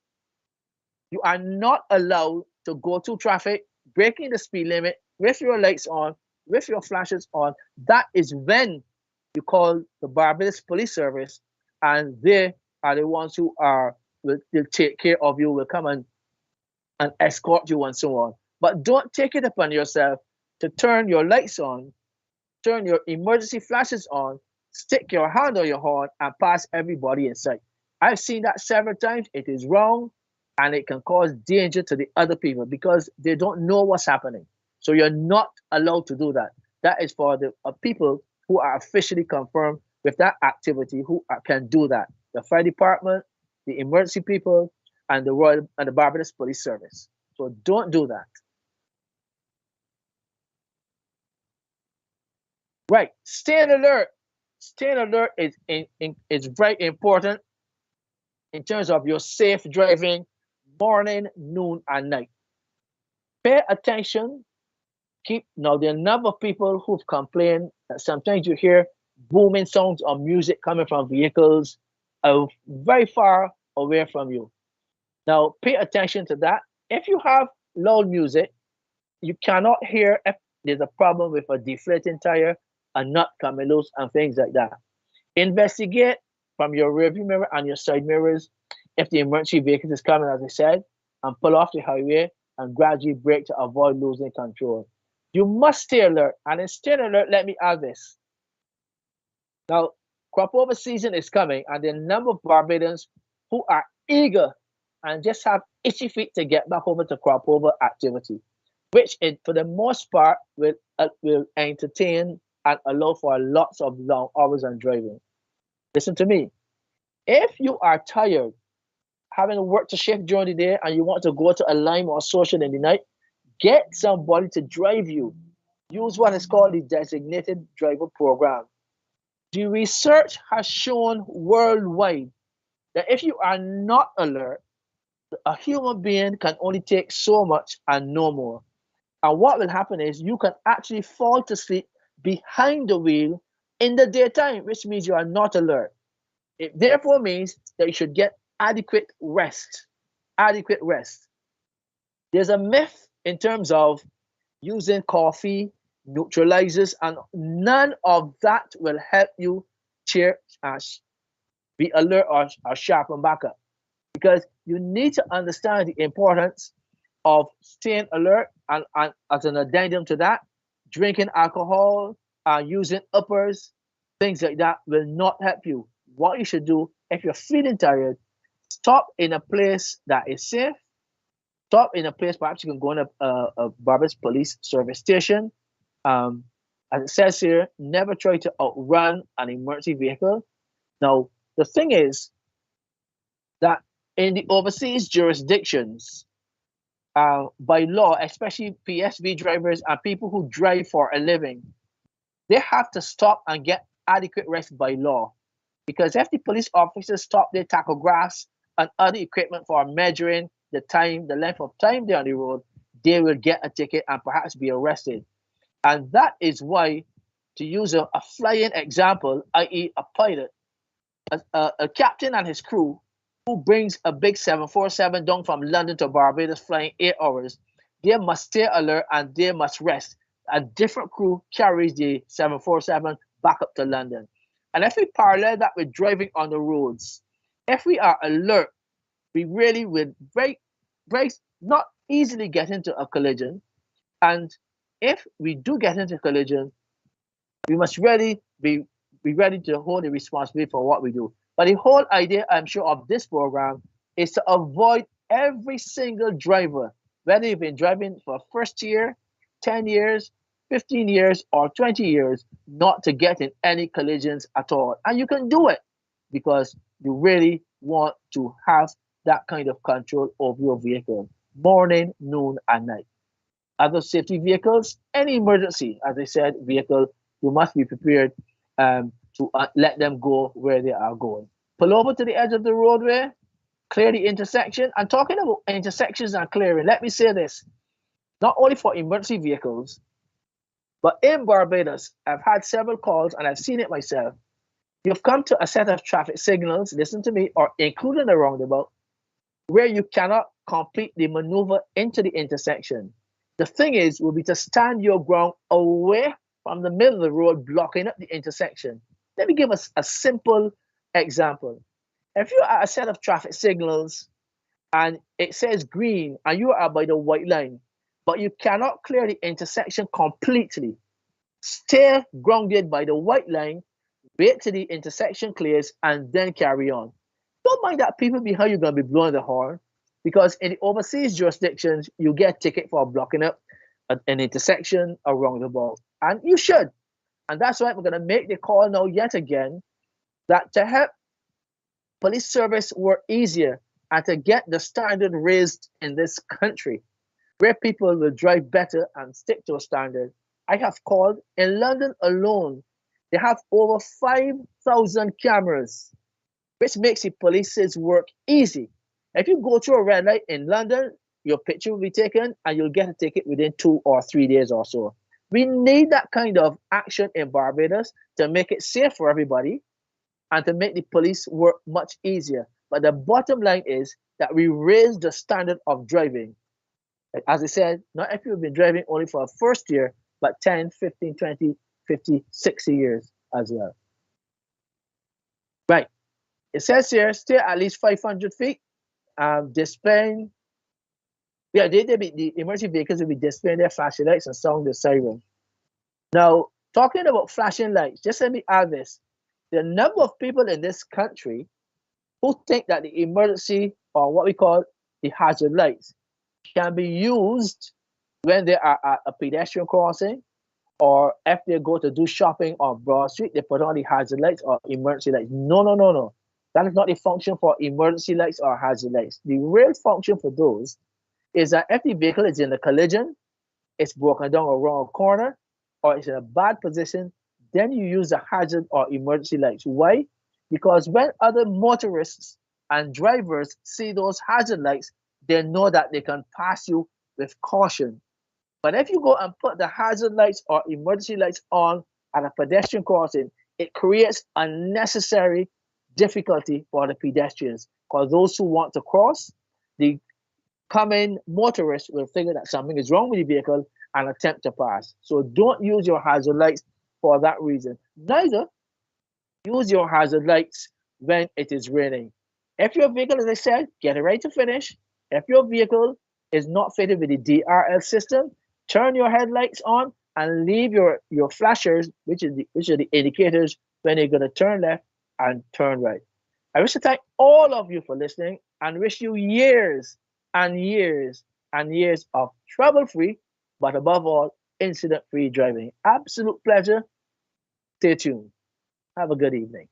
you are not allowed to go through traffic, breaking the speed limit with your lights on, with your flashes on. That is when you call the Barbados Police Service, and they are the ones who will take care of you, will come and escort you and so on. But don't take it upon yourself to turn your lights on, turn your emergency flashes on, stick your hand on your horn and pass everybody in sight. I've seen that several times. It is wrong, and it can cause danger to the other people because they don't know what's happening. So you're not allowed to do that. That is for the people who are officially confirmed with that activity, who can do that. The fire department, the emergency people, and the Royal and the Barbados Police Service. So don't do that. Right, staying alert. Staying alert is very important in terms of your safe driving morning, noon, and night. Pay attention. Now, there are a number of people who've complained that sometimes you hear booming sounds of music coming from vehicles very far away from you. Now, pay attention to that. If you have loud music, you cannot hear if there's a problem with a deflating tire, a nut coming loose, and things like that. Investigate from your rearview mirror and your side mirrors if the emergency vehicle is coming, as I said, and pull off the highway and gradually brake to avoid losing control. You must stay alert. And in staying alert, let me add this. Now, crop over season is coming, and there are a number of Barbadians who are eager and just have itchy feet to get back over to crop over activity, which for the most part will entertain and allow for lots of long hours on driving. Listen to me. If you are tired, having worked a shift during the day, and you want to go to a lime or social in the night, get somebody to drive you. Use what is called the designated driver program. The research has shown worldwide that if you are not alert, a human being can only take so much and no more. And what will happen is you can actually fall to sleep behind the wheel in the daytime, which means you are not alert. It therefore means that you should get adequate rest. Adequate rest. There's a myth in terms of using coffee, neutralizers, and none of that will help you be alert or sharpen back up. Because you need to understand the importance of staying alert, and as an addendum to that, drinking alcohol, using uppers, things like that will not help you. What you should do, if you're feeling tired, stop in a place that is safe. Stop in a place, perhaps you can go in a Barbados police service station. As it says here, never try to outrun an emergency vehicle. Now, the thing is that in the overseas jurisdictions, by law, especially PSV drivers and people who drive for a living, they have to stop and get adequate rest by law. Because if the police officers stop their tachographs and other equipment for measuring the time, the length of time they're on the road, they will get a ticket and perhaps be arrested. And that is why, to use a flying example, i.e. a pilot, a captain and his crew who brings a big 747 down from London to Barbados flying 8 hours, they must stay alert and they must rest. A different crew carries the 747 back up to London. And if we parallel that with driving on the roads, if we are alert, we really would not easily get into a collision. And if we do get into a collision, we must really be ready to hold the responsibility for what we do. But the whole idea, I'm sure, of this program is to avoid every single driver, whether you've been driving for first year, 10 years, 15 years, or 20 years, not to get in any collisions at all. And you can do it because you really want to have that kind of control over your vehicle, morning, noon, and night. Other safety vehicles, any emergency, as I said, vehicle, you must be prepared to let them go where they are going. Pull over to the edge of the roadway, clear the intersection. And talking about intersections and clearing, let me say this, not only for emergency vehicles, but in Barbados, I've had several calls and I've seen it myself. You've come to a set of traffic signals, listen to me, or including a roundabout, where you cannot complete the maneuver into the intersection. The thing is, will be to stand your ground away from the middle of the road, blocking up the intersection. Let me give us a simple example. If you are a set of traffic signals and it says green and you are by the white line, but you cannot clear the intersection completely, stay grounded by the white line, wait till the intersection clears, and then carry on. Don't mind that people behind you are going to be blowing the horn, because in the overseas jurisdictions, you get a ticket for blocking up an intersection or roundabout. And you should. And that's why we're going to make the call now yet again, that to help police service work easier and to get the standard raised in this country, where people will drive better and stick to a standard, I have called in London alone. They have over 5,000 cameras, which makes the police's work easy. If you go through a red light in London, your picture will be taken and you'll get a ticket within 2 or 3 days or so. We need that kind of action in Barbados to make it safe for everybody and to make the police work much easier. But the bottom line is that we raise the standard of driving. As I said, not if you've been driving only for a first year, but 10, 15, 20, 50, 60 years as well. Right. It says here, stay at least 500 feet. Displaying, the emergency vehicles will be displaying their flashing lights and sound the siren. Now, talking about flashing lights, just let me add this. The number of people in this country who think that the emergency, or what we call the hazard lights, can be used when they are at a pedestrian crossing, or if they go to do shopping on Broad Street, they put on the hazard lights or emergency lights. No. That is not the function for emergency lights or hazard lights. The real function for those is that if the vehicle is in a collision, it's broken down a wrong corner, or it's in a bad position, then you use the hazard or emergency lights. Why? Because when other motorists and drivers see those hazard lights, they know that they can pass you with caution. But if you go and put the hazard lights or emergency lights on at a pedestrian crossing, it creates unnecessary difficulty for the pedestrians, because those who want to cross, the coming motorists will figure that something is wrong with the vehicle and attempt to pass. So don't use your hazard lights for that reason. Neither use your hazard lights when it is raining. If your vehicle, as I said, get it right to finish. If your vehicle is not fitted with the DRL system, turn your headlights on and leave your flashers, which are the indicators when you're going to turn left and turn right. I wish to thank all of you for listening and wish you years and years and years of trouble-free, but above all, incident-free driving. Absolute pleasure. Stay tuned. Have a good evening.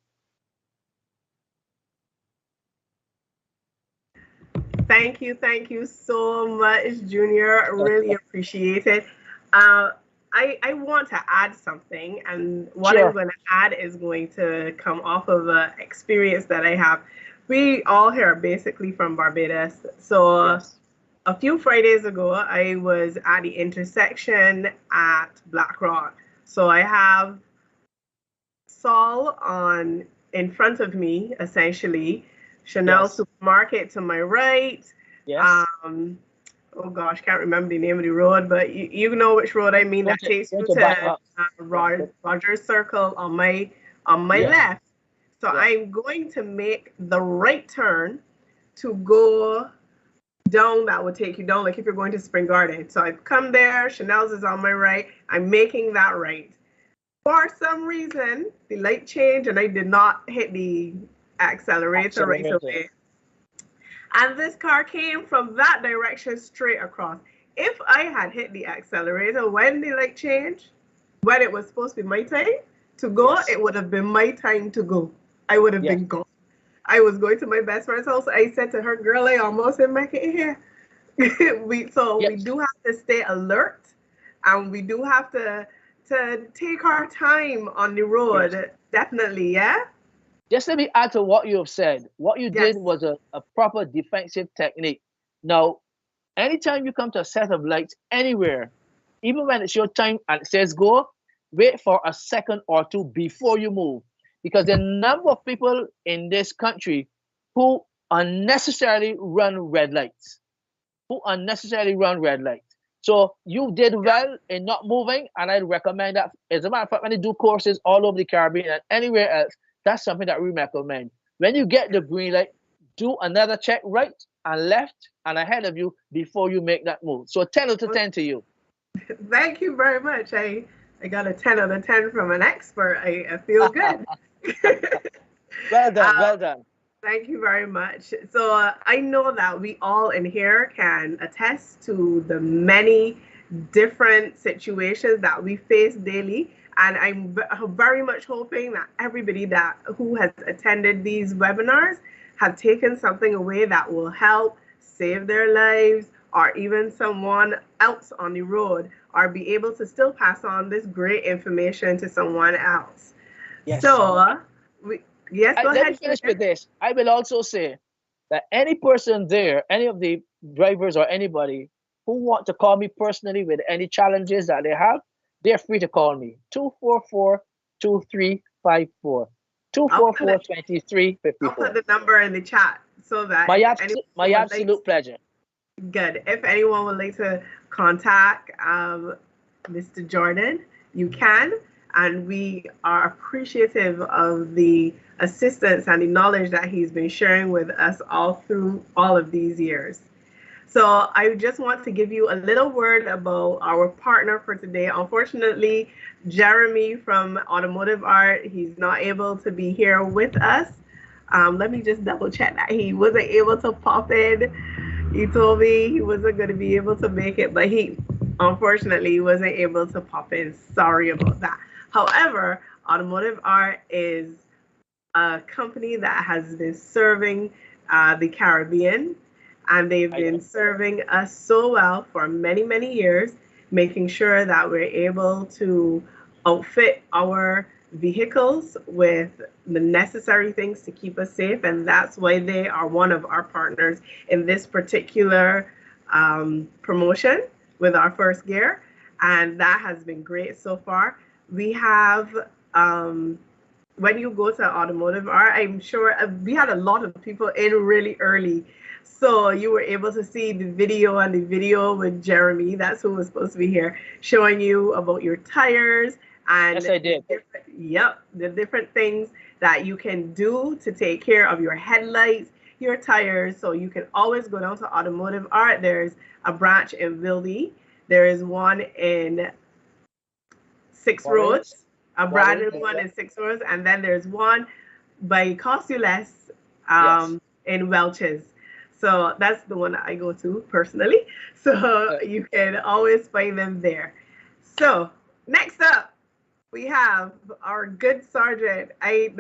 Thank you so much, Junior. Really appreciate it. I want to add something, and what Sure. I'm going to add is going to come off of an experience that I have. We all here are basically from Barbados, so Yes. a few Fridays ago, I was at the intersection at Black Rock. So I have Saul in front of me, essentially, Chanel Yes. Supermarket to my right. Yes. Oh gosh, can't remember the name of the road, but you know which road I mean. That takes you to Rogers Circle on my Yes. left. So Yes. I'm going to make the right turn to go down. That would take you down, like if you're going to Spring Garden. So I've come there, Chanel's is on my right. I'm making that right. For some reason, the light changed and I did not hit the accelerator right away. And this car came from that direction straight across. If I had hit the accelerator when the light changed, when it was supposed to be my time to go, Yes. it would have been my time to go. I would have Yes. been gone. I was going to my best friend's house. I said to her, girl, I almost in my here. we Yes. do have to stay alert, and we do have to take our time on the road. Yes. Definitely, yeah? Just let me add to what you have said. What you Yes. did was a proper defensive technique. Now, anytime you come to a set of lights anywhere, even when it's your time and it says go, wait for a second or two before you move. Because the number of people in this country who unnecessarily run red lights. So you did well in not moving, and I'd recommend that. As a matter of fact, when you do courses all over the Caribbean and anywhere else, that's something that we recommend. When you get the green light, do another check right and left and ahead of you before you make that move. So 10 out of 10 to you. Thank you very much. I got a 10 out of 10 from an expert. I feel good. Well done, well done. Thank you very much. So I know that we all in here can attest to the many different situations that we face daily. And I'm very much hoping that everybody who has attended these webinars have taken something away that will help save their lives, or even someone else on the road, or be able to still pass on this great information to someone else. Yes. So, yes, go Let ahead. me finish with this. I will also say that any person there, any of the drivers or anybody who want to call me personally with any challenges that they have, they're free to call me. 244-2354. 244-2354. I'll put the number in the chat so that My absolute pleasure. Good. If anyone would like to contact Mr. Jordan, you can. And we are appreciative of the assistance and the knowledge that he's been sharing with us all through all of these years. So I just want to give you a little word about our partner for today. Unfortunately, Jeremy from Automotive Art, he's not able to be here with us. Let me just double check that he wasn't able to pop in. He told me he wasn't going to be able to make it, but he unfortunately wasn't able to pop in. Sorry about that. However, Automotive Art is a company that has been serving the Caribbean, and they've been serving us so well for many, many years, making sure that we're able to outfit our vehicles with the necessary things to keep us safe. And that's why they are one of our partners in this particular promotion with our first gear. And that has been great so far. We have when you go to automotive art, I'm sure we had a lot of people in really early. So you were able to see the video with Jeremy, that's who was supposed to be here, showing you about your tires and Yes, I did. the different things that you can do to take care of your headlights, your tires. So you can always go down to automotive art. There's a branch in Vildy. There is one in Six Roads, a brand new one in Six Roads, and then there's one by Cost You Less in Welch's. So that's the one that I go to personally. So you can always find them there. So next up, we have our good sergeant. I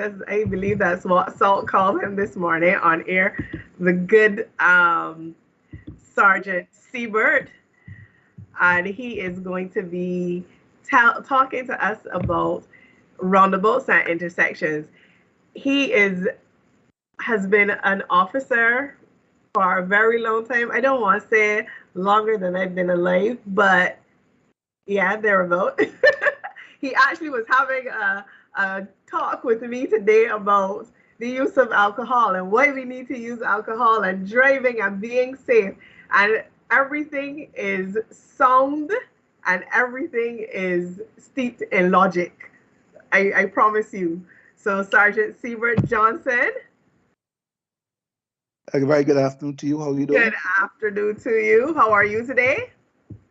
believe that's what Salt called him this morning on air. The good Sergeant Siebert, and he is going to be talking to us about roundabouts and intersections. He has been an officer for a very long time. I don't want to say longer than I've been alive, but yeah, thereabout. He actually was having a talk with me today about the use of alcohol and why we need to use alcohol and driving and being safe. And everything is sound and everything is steeped in logic. I promise you. So Sergeant Siebert Johnson. A very good afternoon to you. How are you doing? Good afternoon to you. How are you today?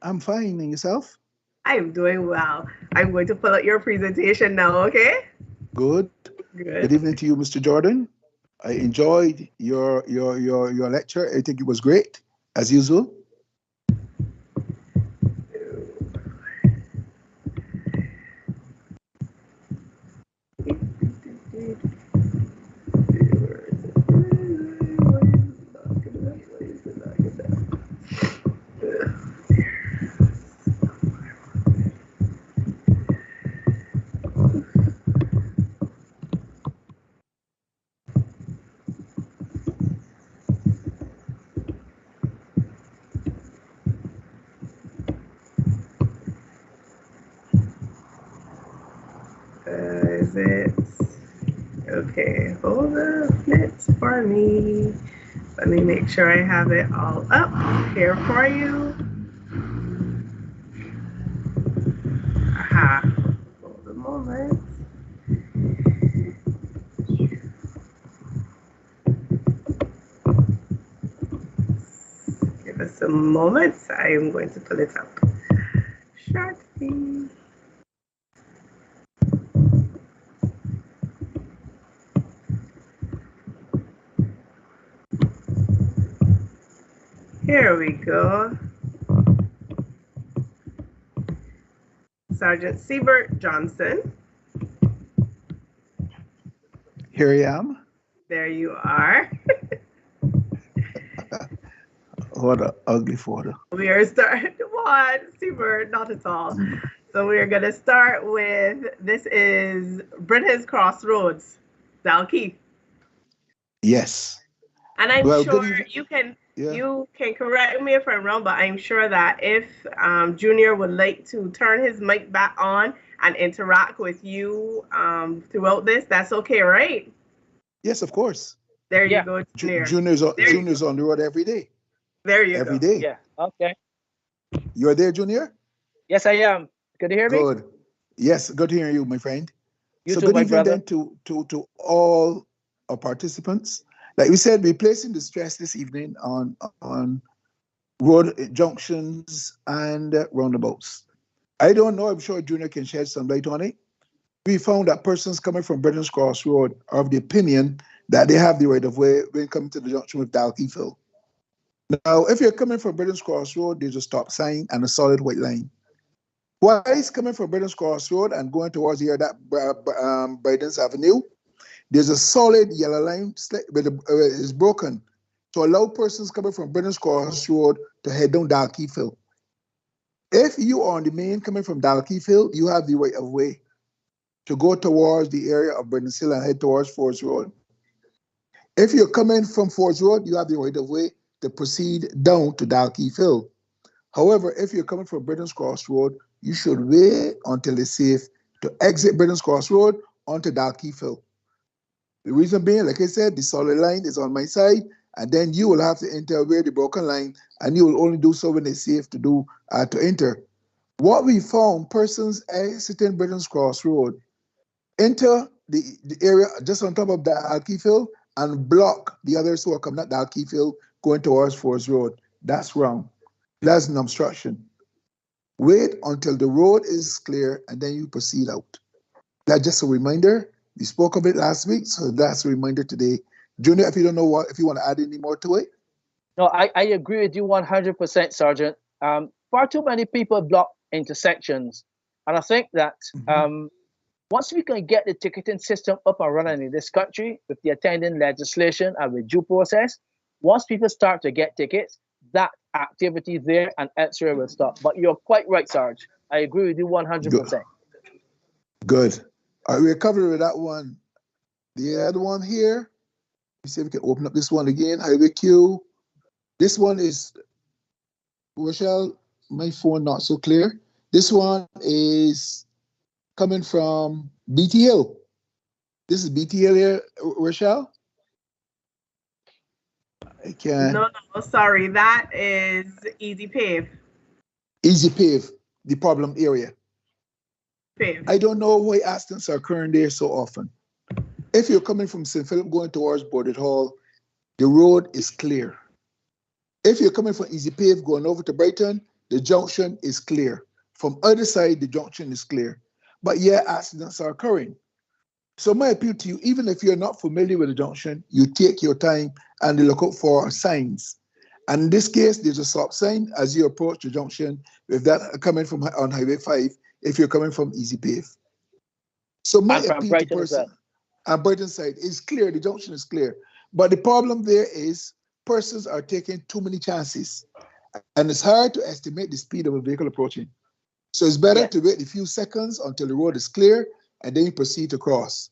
I'm fine. And yourself? I am doing well. I'm going to pull out your presentation now, okay? Good. Good evening to you, Mr. Jordan. I enjoyed your lecture. I think it was great, as usual. Is it? Okay, hold a minute for me. Let me make sure I have it all up here for you. Aha. Hold a moment. Give us a moment. I am going to pull it up shortly. Here we go. Sergeant Siebert Johnson. Here I am. There you are. What an ugly photo. We are starting. What? Siebert, not at all. So we are going to start with, this is Britain's Crossroads, Dalkeith. Yes. And I'm sure you can correct me if I'm wrong, but I'm sure that if Junior would like to turn his mic back on and interact with you throughout this, that's okay, right? Yes, of course. There you go, Junior. Junior's on the road every day. There you go. Every day. Yeah, okay. You're there, Junior? Yes, I am. Good to hear me? Good. Yes, good to hear you, my friend. You so too, good my evening brother. then to all our participants. Like we said, we're placing the stress this evening on road junctions and roundabouts. I don't know, I'm sure Junior can shed some light on it. We found that persons coming from Britain's Crossroad are of the opinion that they have the right of way when coming to the junction with Dalkeith. Now, if you're coming from Britain's Crossroad, there's a stop sign and a solid white line. Twice coming from Britain's Crossroad and going towards the area that Britain's Avenue, there's a solid yellow line is broken to allow persons coming from Britain's Crossroad to head down Dalkeith. If you are on the main coming from Dalkeith, you have the right of way to go towards the area of Britain's Hill and head towards Fords Road. If you're coming from Fords Road, you have the right of way to proceed down to Dalkeith. However, if you're coming from Britain's Crossroad, you should wait until it's safe to exit Britain's Crossroad onto Dalkey fill. The reason being, like I said, the solid line is on my side, and then you will have to enter where the broken line, and you will only do so when it's safe to do to enter. What we found, persons exiting Britain's Cross Road enter the area just on top of the Dalkey fill and block the others who are coming at Dalkey fill going towards Forest Road. That's wrong. That's an obstruction. Wait until the road is clear and then you proceed out. That's just a reminder. We spoke of it last week, so that's a reminder today. Junior, if you don't know if you want to add any more to it. No, I agree with you 100%, Sergeant. Far too many people block intersections. And I think that once we can get the ticketing system up and running in this country with the attending legislation and with due process, once people start to get tickets, that activity there and elsewhere will stop. But you're quite right, Sarge. I agree with you 100%. Good. All right, we're covered with that one. The other one here, let's see if we can open up this one again. Highway Q. This one is, Rochelle, my phone not so clear. This one is coming from BTL. This is BTL here, Rochelle? I can't. No, sorry. That is Easy Pave. Easy Pave, the problem area. Pave. I don't know why accidents are occurring there so often. If you're coming from St. Philip going towards Bordet Hall, the road is clear. If you're coming from Easy Pave going over to Brighton, the junction is clear. From either side, the junction is clear. But yeah, accidents are occurring. So my appeal to you, even if you're not familiar with the junction, you take your time and look out for signs. And in this case, there's a stop sign as you approach the junction, with that coming from on Highway 5, if you're coming from Easy Pave. So my appeal to person and Brighton side is clear, the junction is clear. But the problem there is persons are taking too many chances. And it's hard to estimate the speed of a vehicle approaching. So it's better to wait a few seconds until the road is clear and then you proceed to cross.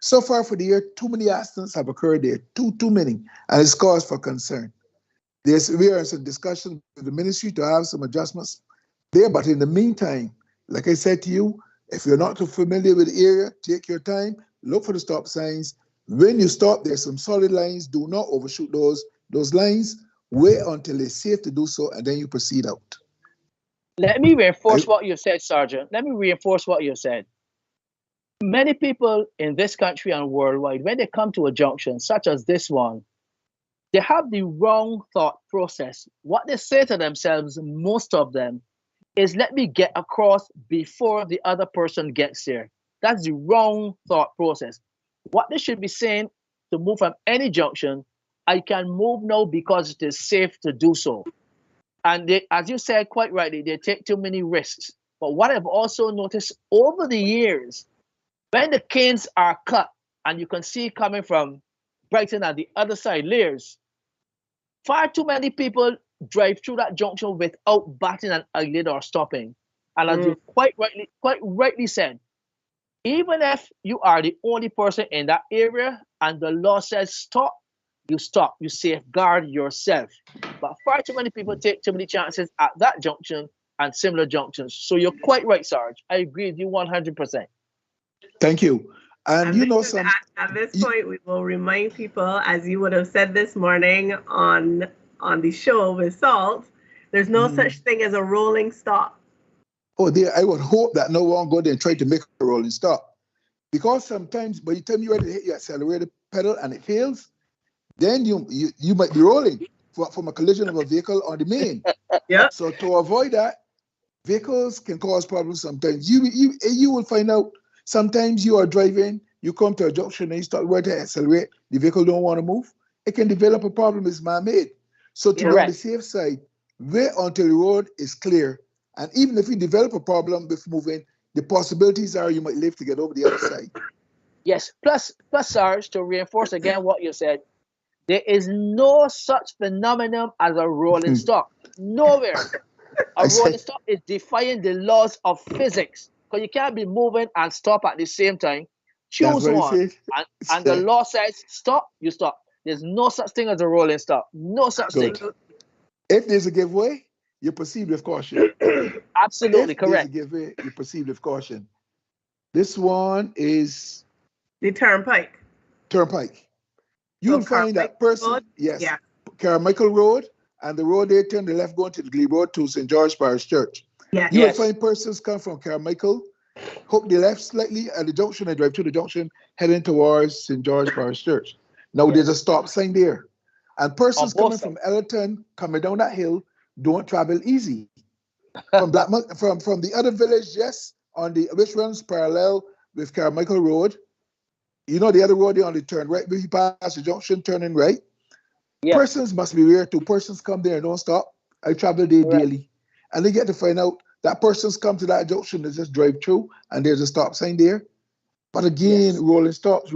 So far for the year, too many accidents have occurred there, too many, and it's cause for concern. We are in some discussion with the ministry to have some adjustments there, but in the meantime, like I said to you, if you're not too familiar with the area, take your time, look for the stop signs. When you stop, there's some solid lines. Do not overshoot those lines. Wait until it's safe to do so, and then you proceed out. Let me reinforce what you said, Sergeant. Let me reinforce what you said. Many people in this country and worldwide, when they come to a junction such as this one, they have the wrong thought process. What they say to themselves, most of them, is let me get across before the other person gets there. That's the wrong thought process. What they should be saying to move from any junction, I can move now because it is safe to do so. And they, as you said quite rightly, they take too many risks. But what I've also noticed over the years, when the canes are cut and you can see coming from Brighton and the other side, Lears, far too many people drive through that junction without batting an eyelid or stopping. And as you quite rightly said, even if you are the only person in that area and the law says stop, you safeguard yourself. But far too many people take too many chances at that junction and similar junctions. So you're quite right, Sarge. I agree with you 100%. Thank you. And you know, at this point, we will remind people, as you would have said this morning on the show with Salt, there's no such thing as a rolling stop. Oh dear, I would hope that no one go there and try to make a rolling stop. Because sometimes by the time you're ready to hit your accelerator pedal and it fails, then you might be rolling from a collision of a vehicle on the main. Yeah. So to avoid that, vehicles can cause problems sometimes. You will find out sometimes you are driving, you come to a junction and you start ready to accelerate, the vehicle don't want to move. It can develop a problem, it's man-made. So to be on the safe side, wait until the road is clear. And even if you develop a problem with moving, the possibilities are you might live to get over the other side. Yes, plus Sarge, to reinforce again what you said, there is no such phenomenon as a rolling stop. Nowhere. A rolling stop is defying the laws of physics. Because you can't be moving and stop at the same time. Choose one. And the law says stop, you stop. There's no such thing as a rolling stop. No such thing. If there's a giveaway, you proceed with caution. Absolutely correct. If there's a giveaway, you proceed with caution. This one is The turnpike. Turnpike. You So will find that Carmichael person, Road? yes, Yeah. Carmichael Road, and the road they turn the left going to the Glebe Road to St. George Parish Church. Yes. You will Yes. find persons come from Carmichael, hook the left slightly at the junction and drive to the junction, heading towards St. George Parish Church. Now Yes. there's a stop sign there. And persons both coming from Ellerton, coming down that hill, don't travel easy. From from the other village, yes, on the which runs parallel with Carmichael Road. You know the other road they only turn right, but you pass the junction, turning right. Yes. Persons must be aware too. Persons come there and don't stop. I travel there Correct. daily. And they get to find out that persons come to that junction, they just drive through and there's a stop sign there. But again, Yes. rolling stops,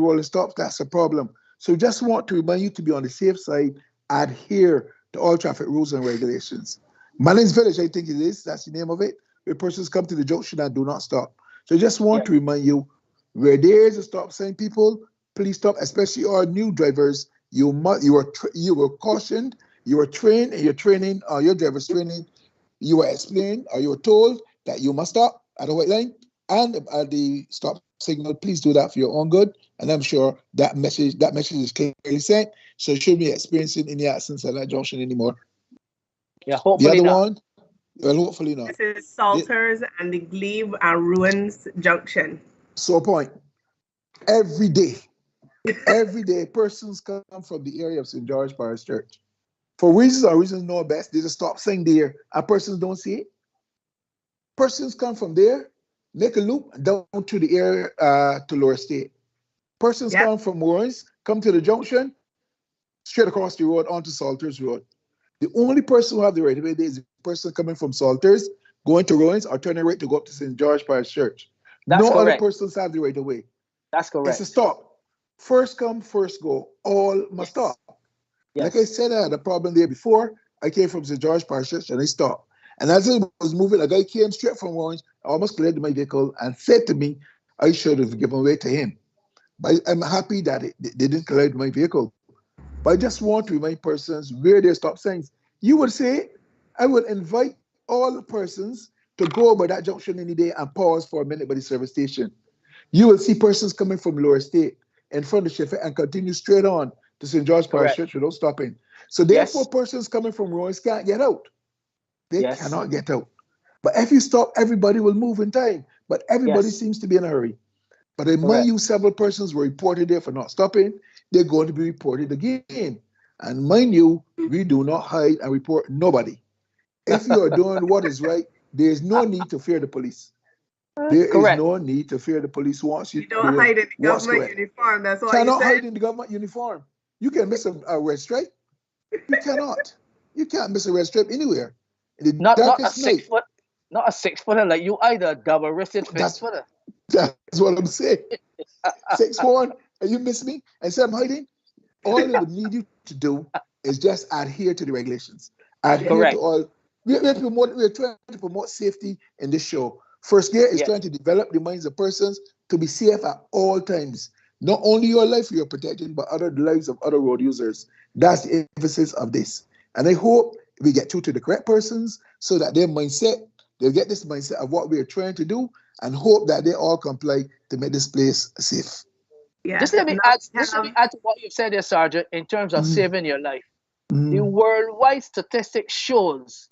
that's a problem. So just want to remind you to be on the safe side, adhere to all traffic rules and regulations. Manning's Village, I think it is, that's the name of it, where persons come to the junction and do not stop. So just want to remind you, where there is a stop sign, people, please stop, especially our new drivers. You were cautioned, you were trained, and your training, your driver's training, you were explained, or you were told that you must stop at the white line and at the stop signal. Please do that for your own good. And I'm sure that message is clearly sent. So you shouldn't be experiencing any accidents at that junction anymore. Yeah, hopefully the other not. one, well, hopefully not. This is Salters and the Glebe and Ruins Junction. So point. Every day, persons come from the area of St. George Parish Church. For reasons known best, there's a stop sign there, and persons don't see it. Persons come from there, make a loop down to the area to Lower State. Persons come from Warrens, come to the junction, straight across the road onto Salters Road. The only person who have the right of way there is the person coming from Salters, going to Ruins, or turning right to go up to St. George Parish Church. That's no correct. other persons have the right of way. That's correct. It's a stop. First come, first go. All must stop. Yes. Like I said, I had a problem there before. I came from St. George Parish Church and I stopped. And as I was moving, a guy came straight from Orange, almost cleared my vehicle and said to me, I should have given way to him. But I'm happy that they didn't collide my vehicle. But I just want to remind persons where their stop signs. You would say, I would invite all persons to go by that junction any day and pause for a minute by the service station. You will see persons coming from Lower State in front of Sheffield and continue straight on to St. George Parish Church without stopping. So therefore, persons coming from Royals can't get out. They cannot get out. But if you stop, everybody will move in time. But everybody seems to be in a hurry. But among you, several persons were reported there for not stopping. They're going to be reported again. And mind you, we do not hide and report nobody. If you are doing what is right, there is no need to fear the police. There is no need to fear the police once you don't hide in the government uniform. That's what you cannot said. hide in the government uniform. You can miss a red stripe. You cannot. You can't miss a red stripe anywhere. Not a 6 foot, not a 6 footer. Like you either double wristed fist footer. That's what I'm saying. 6'1", and you miss me and say I'm hiding. All I would need you to do is just adhere to the regulations. Adhere to all. We're trying to promote safety in this show. First Gear is trying to develop the minds of persons to be safe at all times. Not only your life you're protecting, but the lives of other road users. That's the emphasis of this. And I hope we get through to the correct persons so that their mindset, they'll get this mindset of what we're trying to do and hope that they all comply to make this place safe. Yeah. Just let me add to what you've said there, Sergeant, in terms of saving your life. The worldwide statistic shows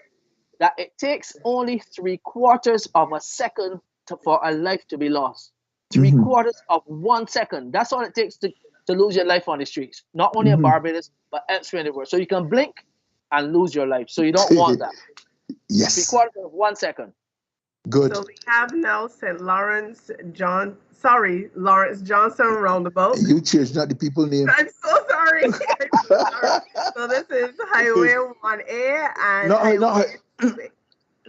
that it takes only 3/4 of a second for a life to be lost. 3/4 of 1 second. That's all it takes to lose your life on the streets. Not only in Barbados, but elsewhere in the world. So you can blink and lose your life. So you don't want that. Yes. 3/4 of 1 second. Good. So we have now Lawrence Johnson roundabout. You changed not the people name. I'm so sorry. So this is Highway 1A and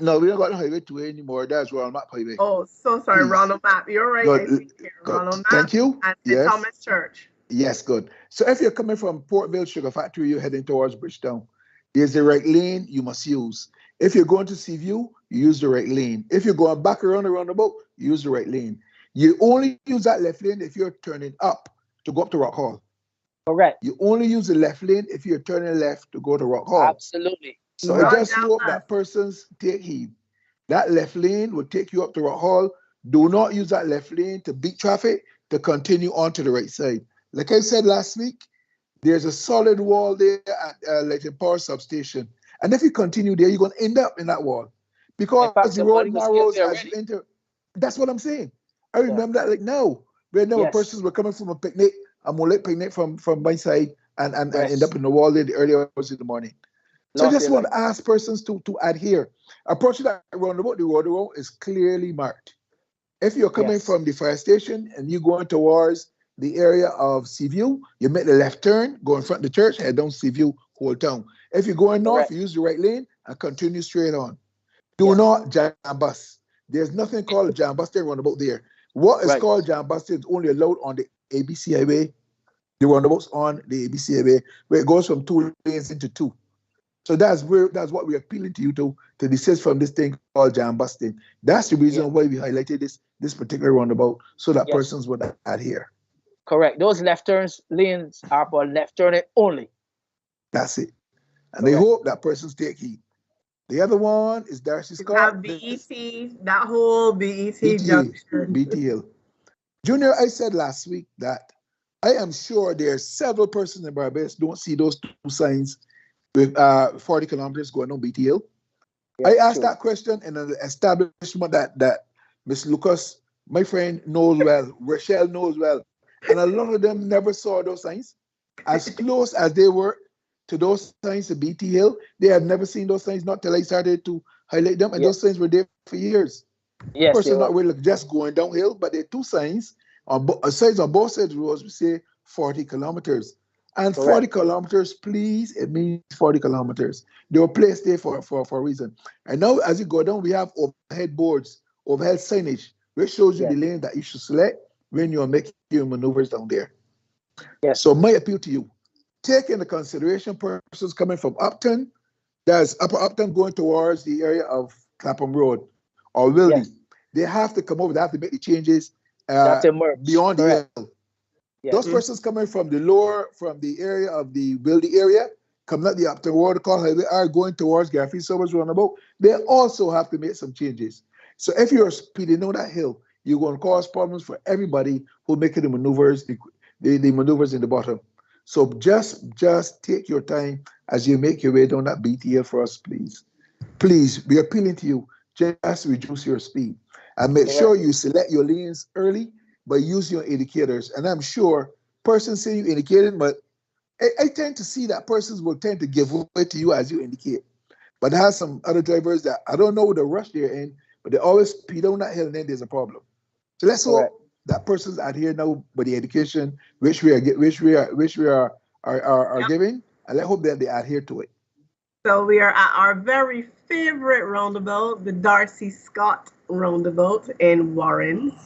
No, we don't got Highway 2A anymore. That's Ronald Map Highway. Oh, so sorry, Ronald Map. You're right. Good. I see here. Ronald Map. Thank you. And St. Thomas Church. Yes, good. So if you're coming from Portville Sugar Factory, you're heading towards Bridgetown. There's the right lane you must use. If you're going to Seaview, you use the right lane. If you're going back around the roundabout, you use the right lane. You only use that left lane if you're turning up to go up to Rock Hall. Correct. You only use the left lane if you're turning left to go to Rock Hall. Absolutely. So I just hope that persons take heed. That left lane will take you up to Rock Hall. Do not use that left lane to beat traffic, to continue on to the right side. Like I said last week, there's a solid wall there at like a power substation. And if you continue there, you're going to end up in that wall. Because fact, the road somebody was killed narrows there as you already. enter. That's what I'm saying. I remember that like now. Where now Yes. persons were coming from a picnic, a mullet picnic from my side, and Yes. end up in the wall there the early hours in the morning. So I Lost just their want life. to ask persons to adhere. Approaching that roundabout, the roundabout is clearly marked. If you're coming Yes. from the fire station and you're going towards the area of Seaview, you make the left turn, go in front of the church, head down Seaview, whole town. If you're going north, Correct. you use the right lane and continue straight on. Do Yes. not jam bus. There's nothing called a jam busting roundabout there. What is Right. called jam busting is only allowed on the ABC highway, the roundabouts on the ABC highway, where it goes from 2 lanes into 2. So that's what we're appealing to you to desist from this thing called jam busting. That's the reason why we highlighted this particular roundabout, so that persons would adhere. Correct. Those left turns lanes are for left turning only. That's it. And they hope that persons take heed. The other one is Darcy Scott. Have BET, that whole BET junction. BT Hill. Junior, I said last week that I am sure there are several persons in Barbados don't see those 2 signs with 40 kilometers going on BT Hill. I asked that question in an establishment that Miss Lucas, my friend, knows well, Rochelle knows well, and a lot of them never saw those signs. As close as they were to those signs at BT Hill, they had never seen those signs, not till I started to highlight them, and those signs were there for years. Yes, of course, not really just going downhill, but there are 2 signs on sides on both sides of the roads. We say 40 kilometers. And 40 kilometers, please, it means 40 kilometers. They were placed there for a reason. And now, as you go down, we have overhead boards, overhead signage, which shows you the lane that you should select when you're making your maneuvers down there. Yes. So my appeal to you, take into consideration persons coming from Upton, that's Upper Upton going towards the area of Clapham Road or Wildy. Yes. They have to come over, they have to make the changes beyond the hill. Those persons coming from the area of the Wildy area, coming up the Upton Road, highway, are going towards Garfield Silver's roundabout, they also have to make some changes. So if you're speeding down that hill, you're going to cause problems for everybody who making the maneuvers, the maneuvers in the bottom. So just take your time as you make your way down that BTL for us, please. Please, we're appealing to you, just reduce your speed. And make sure you select your lanes early by using your indicators. And I'm sure persons say you indicated, but I tend to see that persons will tend to give way to you as you indicate. But there are some other drivers that I don't know the rush they're in, but they always speed on that hill and then there's a problem. So let's hope that persons adhere now by the education which we are giving, and let's hope that they adhere to it. So we are at our very favorite roundabout, the Darcy Scott roundabout in Warren.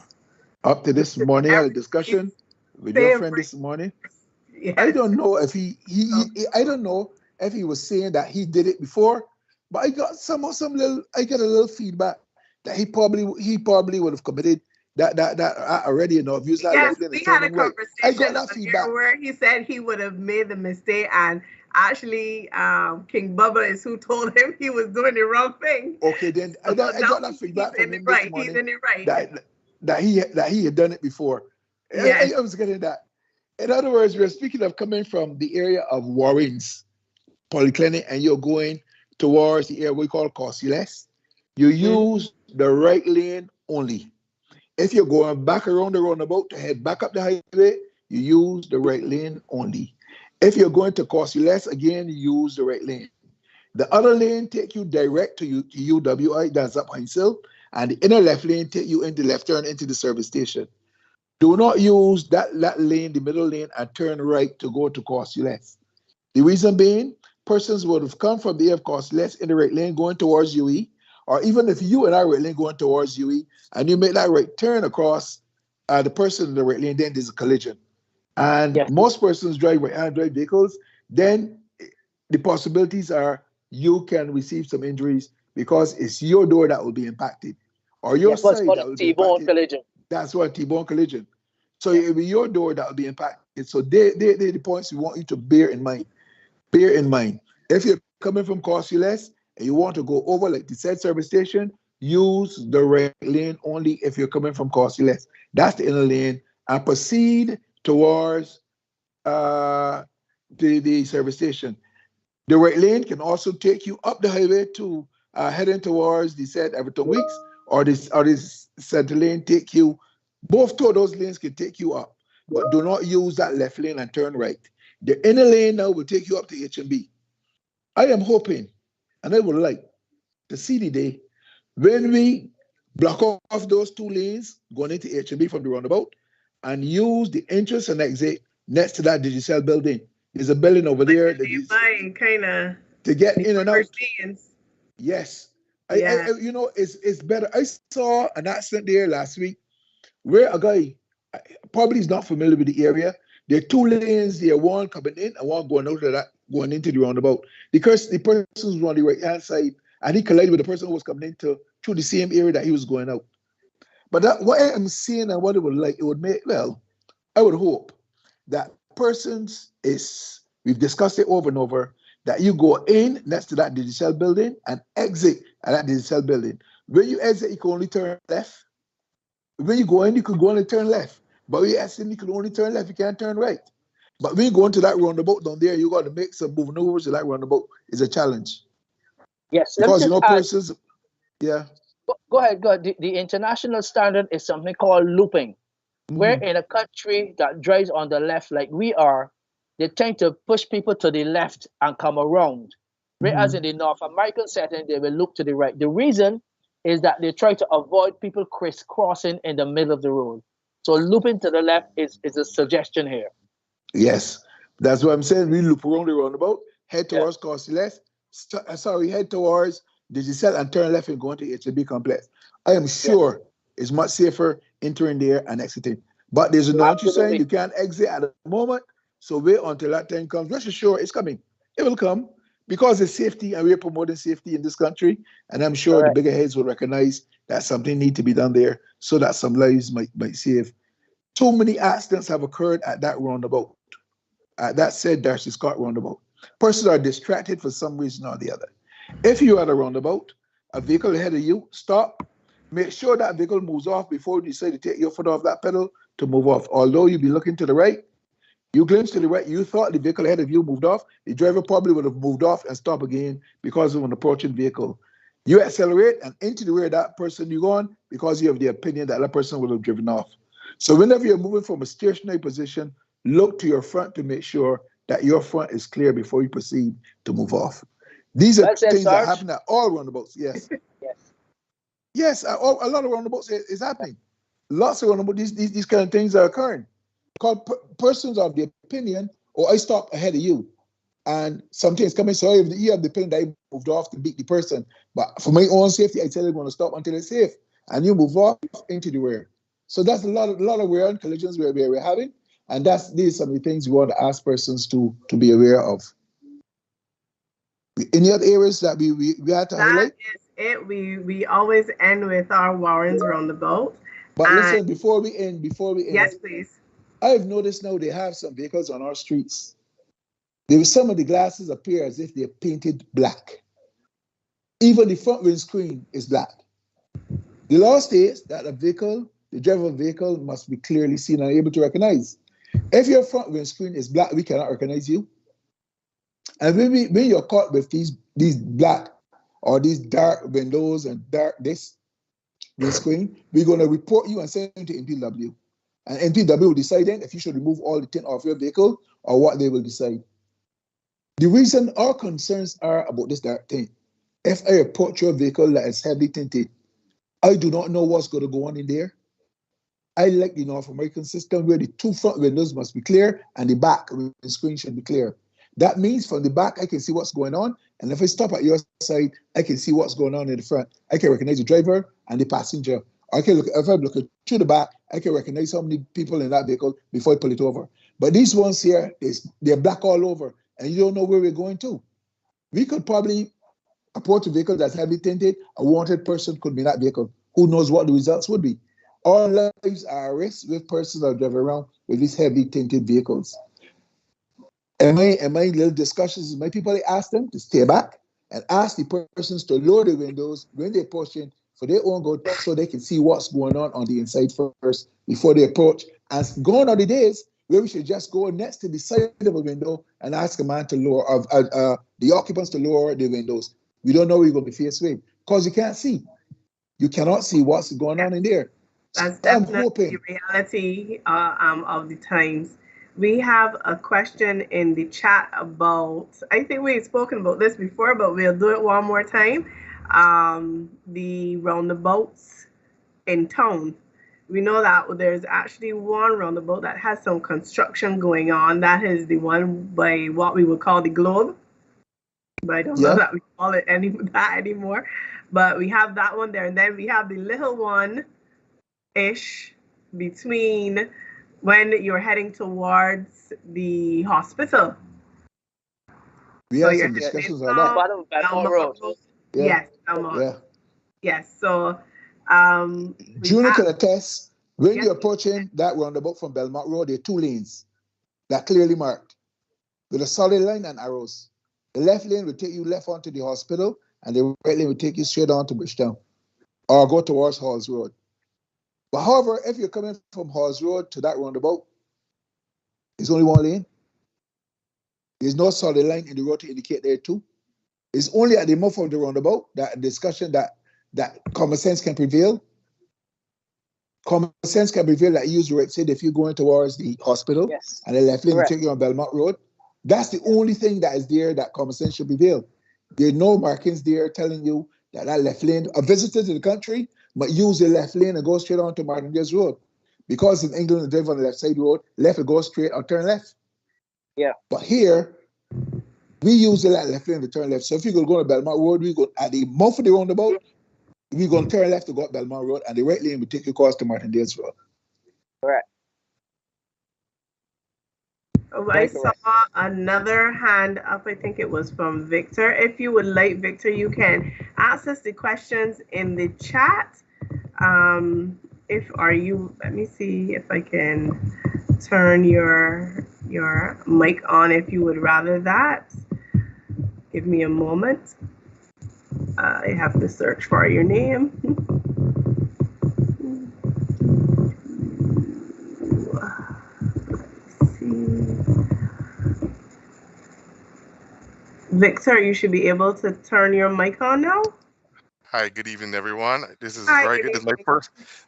Up to this morning, I had a discussion with your friend this morning. Yes. I don't know if I don't know if he was saying that he did it before, but I got I got a little feedback that he probably would have committed that already. You know, views. Yes, we had a conversation. I got that feedback where he said he would have made the mistake, and actually, King Bubba is who told him he was doing the wrong thing. Okay, then I got that feedback from him this morning. He's in it right. That he had done it before. Yes. I was getting that. In other words, we're speaking of coming from the area of Warren's Polyclinic, and you're going towards the area we call Corsiles. You use the right lane only. If you're going back around the roundabout to head back up the highway, you use the right lane only. If you're going to Corsiles, again, you use the right lane. The other lane take you direct to UWI, that's up Hinsel, and the inner left lane take you into left turn into the service station. Do not use that lane, the middle lane, and turn right to go to Corsiles. The reason being, persons would have come from the area of Corsiles in the right lane going towards UE, or even if you and I right lane going towards UE, and you make that right turn across the person in the right lane, then there's a collision. And most persons drive right-hand drive vehicles, then the possibilities are you can receive some injuries because it's your door that will be impacted, or your side that will be impacted. Collision. That's what T-bone collision. So it will be your door that will be impacted. So they're the points we want you to bear in mind. Bear in mind. If you're coming from Corsiles and you want to go over like the said service station, use the right lane only if you're coming from Corsiles. That's the inner lane, and proceed towards the service station. The right lane can also take you up the highway to heading towards the said Everton Weeks, or this center lane take you. Both of those lanes can take you up, but do not use that left lane and turn right. The inner lane now will take you up to H&B. I am hoping, and I would like to see the day when we block off those two lanes going into H&B from the roundabout and use the entrance and exit next to that Digicel building. There's a building over there that kind of to get in and out. Yes. Yeah. You know, it's better. I saw an accident there last week where a guy probably is not familiar with the area. There are two lanes there, one coming in and one going out of that, going into the roundabout. Because the person was on the right hand side and he collided with the person who was coming into through the same area that he was going out. But what I am seeing and what it would like, it would make, well, I would hope that persons is, we've discussed it over and over, that you go in next to that Digicel building and exit at that Digicel building. When you exit, you can only turn left. When you go in, you could go on and turn left. But when you exit, you can only turn left, you can't turn right. But when you go into that roundabout down there, you got to make some maneuvers in that roundabout. Is a challenge. Yes, because you know persons, yeah. Go ahead. The international standard is something called looping. Where in a country that drives on the left like we are, they tend to push people to the left and come around. Whereas in the North American setting, they will look to the right. The reason is that they try to avoid people crisscrossing in the middle of the road. So looping to the left is a suggestion here. Yes, that's what I'm saying. We loop around the roundabout, head towards Corsi left, head towards Digicel and turn left and go into H&B complex. I am sure it's much safer entering there and exiting. But there's no what you're saying, you can't exit at the moment. So wait until that time comes. Rest assured it's coming. It will come because it's safety and we're promoting safety in this country. And I'm sure the bigger heads will recognize that something needs to be done there so that some lives might save. Too many accidents have occurred at that roundabout. That said Darcy Scott roundabout. Persons are distracted for some reason or the other. If you're at a roundabout, a vehicle ahead of you, stop. Make sure that vehicle moves off before you decide to take your foot off that pedal to move off. Although you be looking to the right, you glimpse to the right, you thought the vehicle ahead of you moved off, the driver probably would have moved off and stopped again because of an approaching vehicle. You accelerate and into the rear of that person you're on because you have the opinion that person would have driven off. So whenever you're moving from a stationary position, look to your front to make sure that your front is clear before you proceed to move off. These are things that happen at all roundabouts. Yes. Yes, a lot of roundabouts is happening. Lots of roundabouts, these kind of things are occurring. Because persons of the opinion, or I stop ahead of you, and something's coming, so you have the opinion that I moved off to beat the person. But for my own safety, I tell you I'm going to stop until it's safe. And you move off into the rear. So that's a lot of rear end collisions we're having. And these are some of the things we want to ask persons to be aware of. Any other areas that we had to highlight? That is it. We always end with our warrants roundabout. But listen, before we end. Yes, please. I've noticed now they have some vehicles on our streets. Some of the glasses appear as if they're painted black. Even the front windscreen is black. The law states that the driver of the vehicle must be clearly seen and able to recognize. If your front windscreen is black, we cannot recognize you. And when you're caught with these black or these dark windows and this windscreen, we're going to report you and send you to NPW. And NPW will decide then if you should remove all the tint off your vehicle or what they will decide. The reason our concerns are about this dark tint, if I approach your vehicle that is heavily tinted, I do not know what's going to go on in there. I like the North American system where the two front windows must be clear and the back screen should be clear. That means from the back, I can see what's going on. And if I stop at your side, I can see what's going on in the front. I can recognize the driver and the passenger. If I'm looking through the back, I can recognize how many people in that vehicle before I pull it over. But these ones here, they're black all over, and you don't know where we're going to. We could probably approach a vehicle that's heavily tinted. A wanted person could be in that vehicle. Who knows what the results would be? All lives are at risk with persons that drive around with these heavily tinted vehicles. In my little discussions with my people, I ask them to stay back and ask the persons to lower the windows when they're approaching for their own good so they can see what's going on the inside first before they approach And gone are the days where we should just go next to the side of a window and ask a man to lower, the occupants to lower the windows. We don't know what you're going to be faced with because you can't see. You cannot see what's going on in there. That's I'm definitely hoping. the reality of the times. We have a question in the chat about, I think we've spoken about this before, but we'll do it one more time. The roundabouts in town. We know that there's actually one roundabout that has some construction going on. That is the one by what we would call the Globe. But I don't know that we call it that anymore. But we have that one there. And then we have the little one-ish between when you're heading towards the hospital. We had some discussions on that. Belmont Road. Yes, Belmont. Yeah. Yes, so Junior can attest, when you're approaching that roundabout from Belmont Road, there are 2 lanes that clearly marked with a solid line and arrows. The left lane will take you left onto the hospital, and the right lane will take you straight on to Bridgetown or go towards Halls Road. But however, if you're coming from Halls Road to that roundabout, there's only 1 lane. There's no solid line in the road to indicate there too. It's only at the mouth of the roundabout that discussion that common sense can prevail. Common sense can prevail that you use the right side if you're going towards the hospital, and the left lane will take you on Belmont Road. That's the only thing that is there that common sense should prevail. There are no markings there telling you that left lane, a visitor to the country might use the left lane and go straight on to Martindale's Road. Because in England, the drive on the left side road, left will go straight or turn left. Yeah. But here, we use the left lane to turn left. So if you're going to go to Belmont Road, we go at the mouth of the roundabout, we're going to turn left to go up Belmont Road, and the right lane will take you across to Martindale's Road. Correct. Oh, I saw another hand up. I think it was from Victor. If you would like, Victor, you can access the questions in the chat. Let me see if I can turn your mic on if you would rather that. Give me a moment. I have to search for your name. Victor, you should be able to turn your mic on now. Hi, good evening, everyone. This is very good. This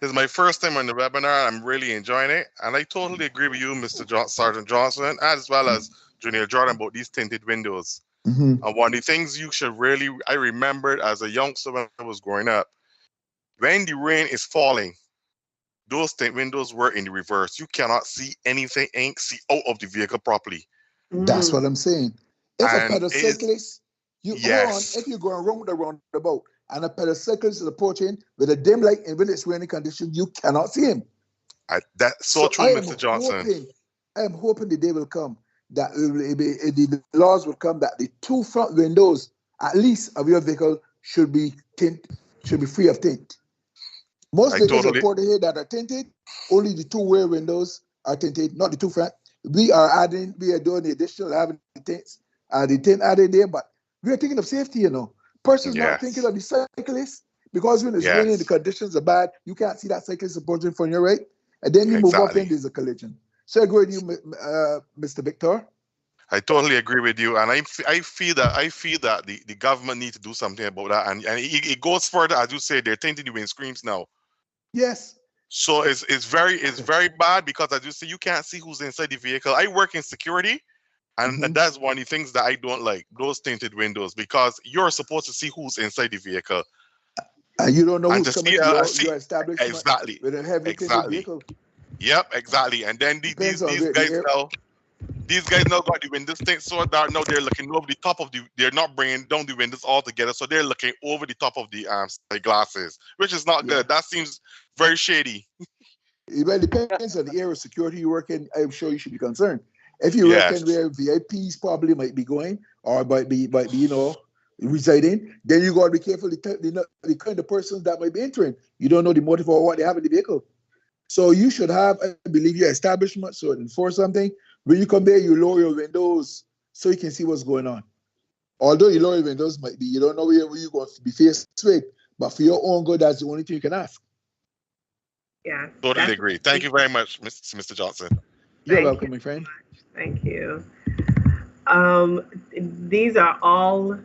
is my first time on the webinar. I'm really enjoying it, and I totally agree with you, Mr. Sergeant Johnson, as well as Junior Jordan, about these tinted windows. And one of the things you should really, I remembered as a youngster when I was growing up, when the rain is falling, those tint windows were in the reverse. You cannot see anything, see out of the vehicle properly. That's what I'm saying. If a pedal cyclist, if you're going around the roundabout and a pedal cyclist is approaching with a dim light and when it's raining conditions, you cannot see him. That's so true, Mr. Johnson. I am hoping the day will come that the laws will come that the 2 front windows, at least, of your vehicle should be free of tint. Most vehicles reported here that are tinted, only the 2 rear windows are tinted, not the 2 front. We are doing the additional, having the tint added there, but we are thinking of safety, Persons not thinking of the cyclist, because when it's raining, the conditions are bad, you can't see that cyclist approaching from your right, and then you move up and there's a collision. So I agree with you, Mr. Victor. I totally agree with you, and I feel that the government needs to do something about that, and it goes further, as you say, they're tinting the windscreens now. Yes. So it's very bad because, as you say, you can't see who's inside the vehicle. I work in security, and that's one of the things that I don't like, those tinted windows, because you're supposed to see who's inside the vehicle. And you don't know who's coming to your establishment. Exactly. With a heavy tinted vehicle. Yep, exactly. And then these guys now got the windows thing so dark. Now they're looking over the top of they're not bringing down the windows altogether, so they're looking over the top of the glasses, which is not good. That seems very shady. It really depends on the area of security you work in. I'm sure you should be concerned. If you work in where VIPs probably might be going or might be residing, then you got to be careful the kind of persons that might be entering. You don't know the motive or what they have in the vehicle. So you should have, I believe, your establishment so enforce something. When you come there, you lower your windows so you can see what's going on. Although you lower your windows, might be you don't know where you're going to be faced with, but for your own good, that's the only thing you can ask. Yes. Totally agree. Thank you very much, Mr. Johnson. You're welcome, my friend. Thank you. These are all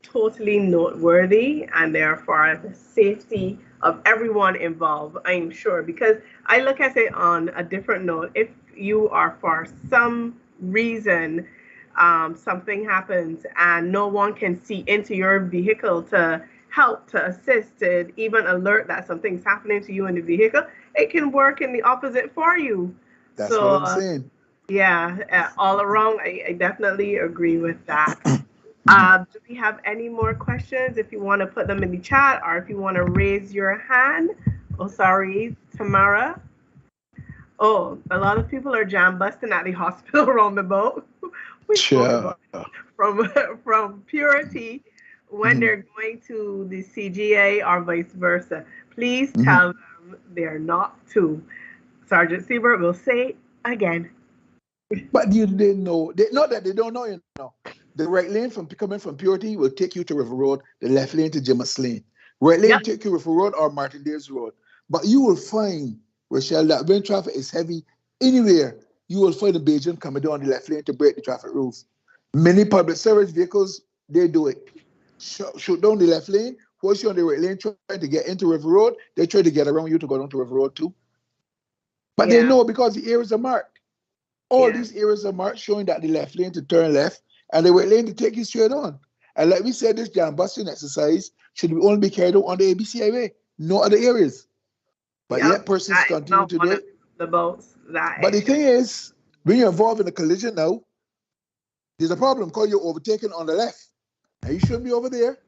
totally noteworthy, and they're for the safety of everyone involved, I'm sure, because I look at it on a different note. If you are, for some reason, something happens and no one can see into your vehicle to help, to assist, to even alert that something's happening to you in the vehicle, it can work in the opposite for you. That's what I'm saying. Yeah, all around, I definitely agree with that. Do we have any more questions? If you want to put them in the chat, or if you want to raise your hand. Oh, sorry, Tamara. Oh, a lot of people are jam busting at the hospital around the boat. We spoke about from Purity when they're going to the CGA or vice versa. Please tell them they're not to. Sergeant Siebert will say again. But you didn't know. Not that they don't know, you know. The right lane coming from Purity will take you to River Road. The left lane to Jimmers Lane. Right lane take you River Road or Martindale's Road. But you will find, Rochelle, that when traffic is heavy anywhere, you will find a Bajan coming down the left lane to break the traffic rules. Many public service vehicles, they do it. Shoot down the left lane. Once you're on the right lane trying to get into River Road, they try to get around you to go down to River Road too. But they know because the areas are marked. All these areas are marked showing that the left lane to turn left and the right lane to take you straight on. And like we said, this jam busting exercise should only be carried out on the ABC Highway, no other areas. But yet persons continue to do it. But the thing is, when you're involved in a collision now, there's a problem because you're overtaken on the left. And you shouldn't be over there.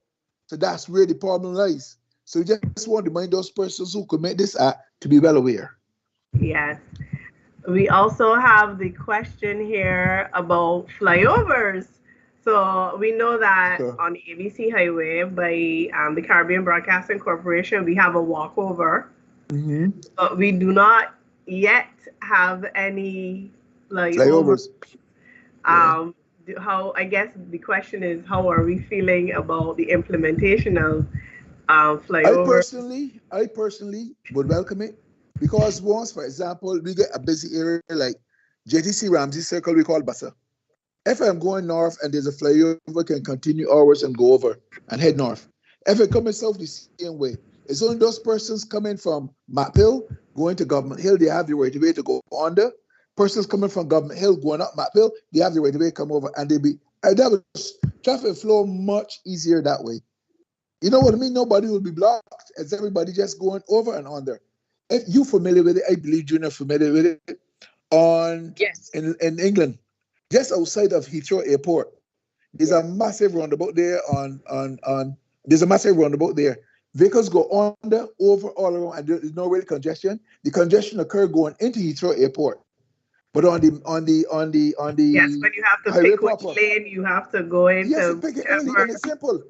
So that's where the problem lies. So we just want to remind those persons who commit this act to be well aware. Yes. We also have the question here about flyovers. So we know that on the ABC Highway by the Caribbean Broadcasting Corporation, we have a walkover. But we do not yet have any flyovers. How, I guess the question is, how are we feeling about the implementation of flyovers? I personally would welcome it. Because once, for example, we get a busy area like JTC Ramsey Circle, we call Bassa. If I'm going north and there's a flyover, can continue hours and go over and head north. If I'm coming south the same way, it's only those persons coming from Map Hill, going to Government Hill, they have the right of way to go under. Persons coming from Government Hill, going up Map Hill, they have the right of way to come over, and that was traffic flow much easier that way. You know what I mean? Nobody will be blocked as everybody just going over and under. If you're familiar with it, I believe Junior familiar with it. In England, just outside of Heathrow Airport, there's a massive roundabout there. There's a massive roundabout there. Vehicles go under, over, all around, and there's no real congestion. The congestion occurs going into Heathrow Airport, but on the when you have to pick which lane you have to go into. Yes, you pick it early and it's simple.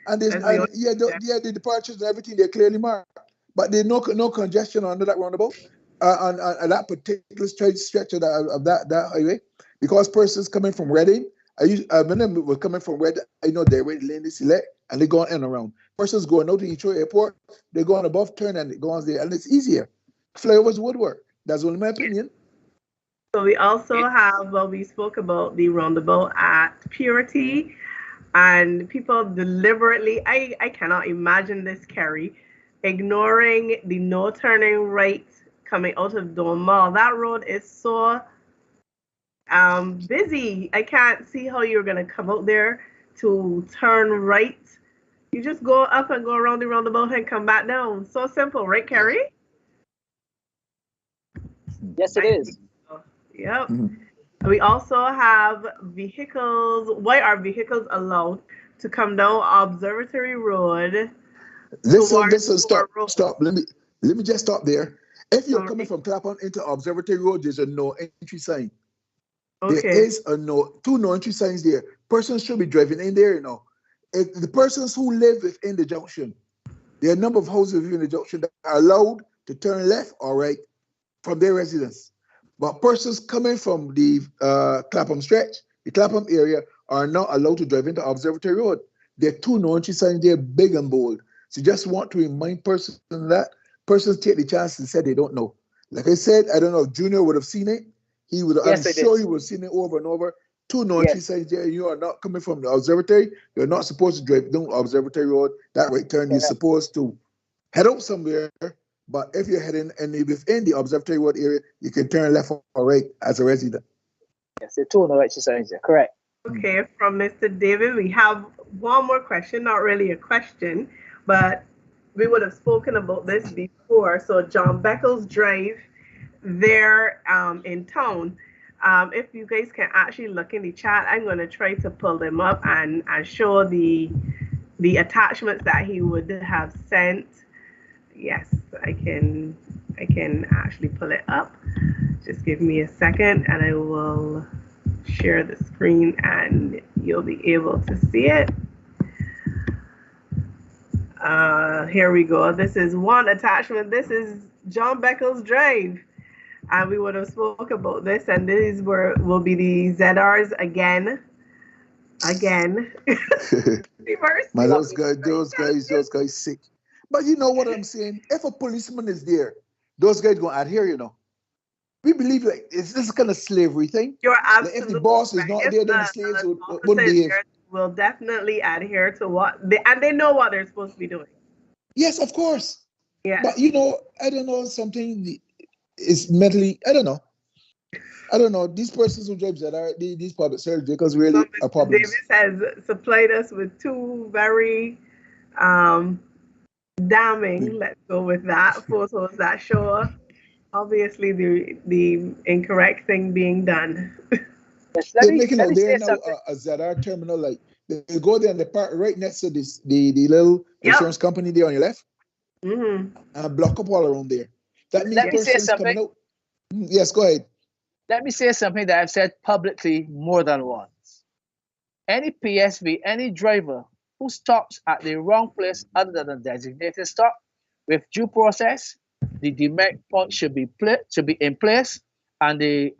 And the departures and everything, they're clearly marked. But there's no congestion under that roundabout, on that particular stretch of that highway, because persons coming from Reading, when they were coming from Reading, I know they're ready to lane select and they're going in and around. Persons going out to Heathrow Airport, they're going above turn and it goes there, and it's easier. Flyovers would work. That's only my opinion. So we also have, we spoke about the roundabout at Purity, and people deliberately, I cannot imagine this, Kerry, ignoring the no turning right coming out of Don Mall. That road is so busy. I can't see how you're going to come out there to turn right. You just go up and go around the roundabout and come back down. So simple, right, Kerry? Yes, it is. Yep. We also have vehicles. Why are vehicles allowed to come down Observatory Road? Listen, stop. Let me just stop there. If you're coming from Clapham into Observatory Road, there's a no entry sign. There is two no entry signs there. Persons should be driving in there, you know. If the persons who live within the junction, there are a number of houses within the junction that are allowed to turn left or right from their residence. But persons coming from the Clapham stretch, the Clapham area, are not allowed to drive into Observatory Road. There are two no entry signs there, big and bold. So just want to remind persons that persons take the chance and said they don't know. Like I said, I don't know if Junior would have seen it. He would. Yes, I'm sure he would have seen it over and over. 2 non-tree signs there. You are not coming from the observatory. You're not supposed to drive down Observatory Road. That right turn, you're supposed to head out somewhere. But if you're heading within the Observatory Road area, you can turn left or right as a resident. Yes, the 2 non-tree signs there. Correct. Okay, from Mr. David, we have one more question. Not really a question, but we would have spoken about this before. So John Beckles Drive there in town. If you guys can actually look in the chat, I'm going to try to pull them up and show the attachments that he would have sent. Yes, I can actually pull it up. Just give me a second and I will share the screen and you'll be able to see it. Here we go. This is one attachment. This is John Beckles Drive. And we would have spoke about this, and these will be the ZRs again. Man, those guys sick. But you know what I'm saying? If a policeman is there, those guys gonna adhere, you know. We believe like it's this kind of slavery thing. You're absolutely like if the boss is not there, then the slaves wouldn't behave. Will definitely adhere to what they know what they're supposed to be doing. Yes, of course. Yeah. But you know, I don't know, something is mentally, I don't know. These persons who drive that are these public service vehicles really are problems. Davis has supplied us with 2 very damning, let's go with that, photos that show obviously the incorrect thing being done. They're making out there now a ZR terminal, like they go there and they park right next to this the little insurance company there on your left, and block up all around there. That means Let me say something. Coming out. Yes, go ahead. Let me say something that I've said publicly more than once. Any PSV, any driver who stops at the wrong place other than a designated stop, with due process, the demerit point should be in place, and the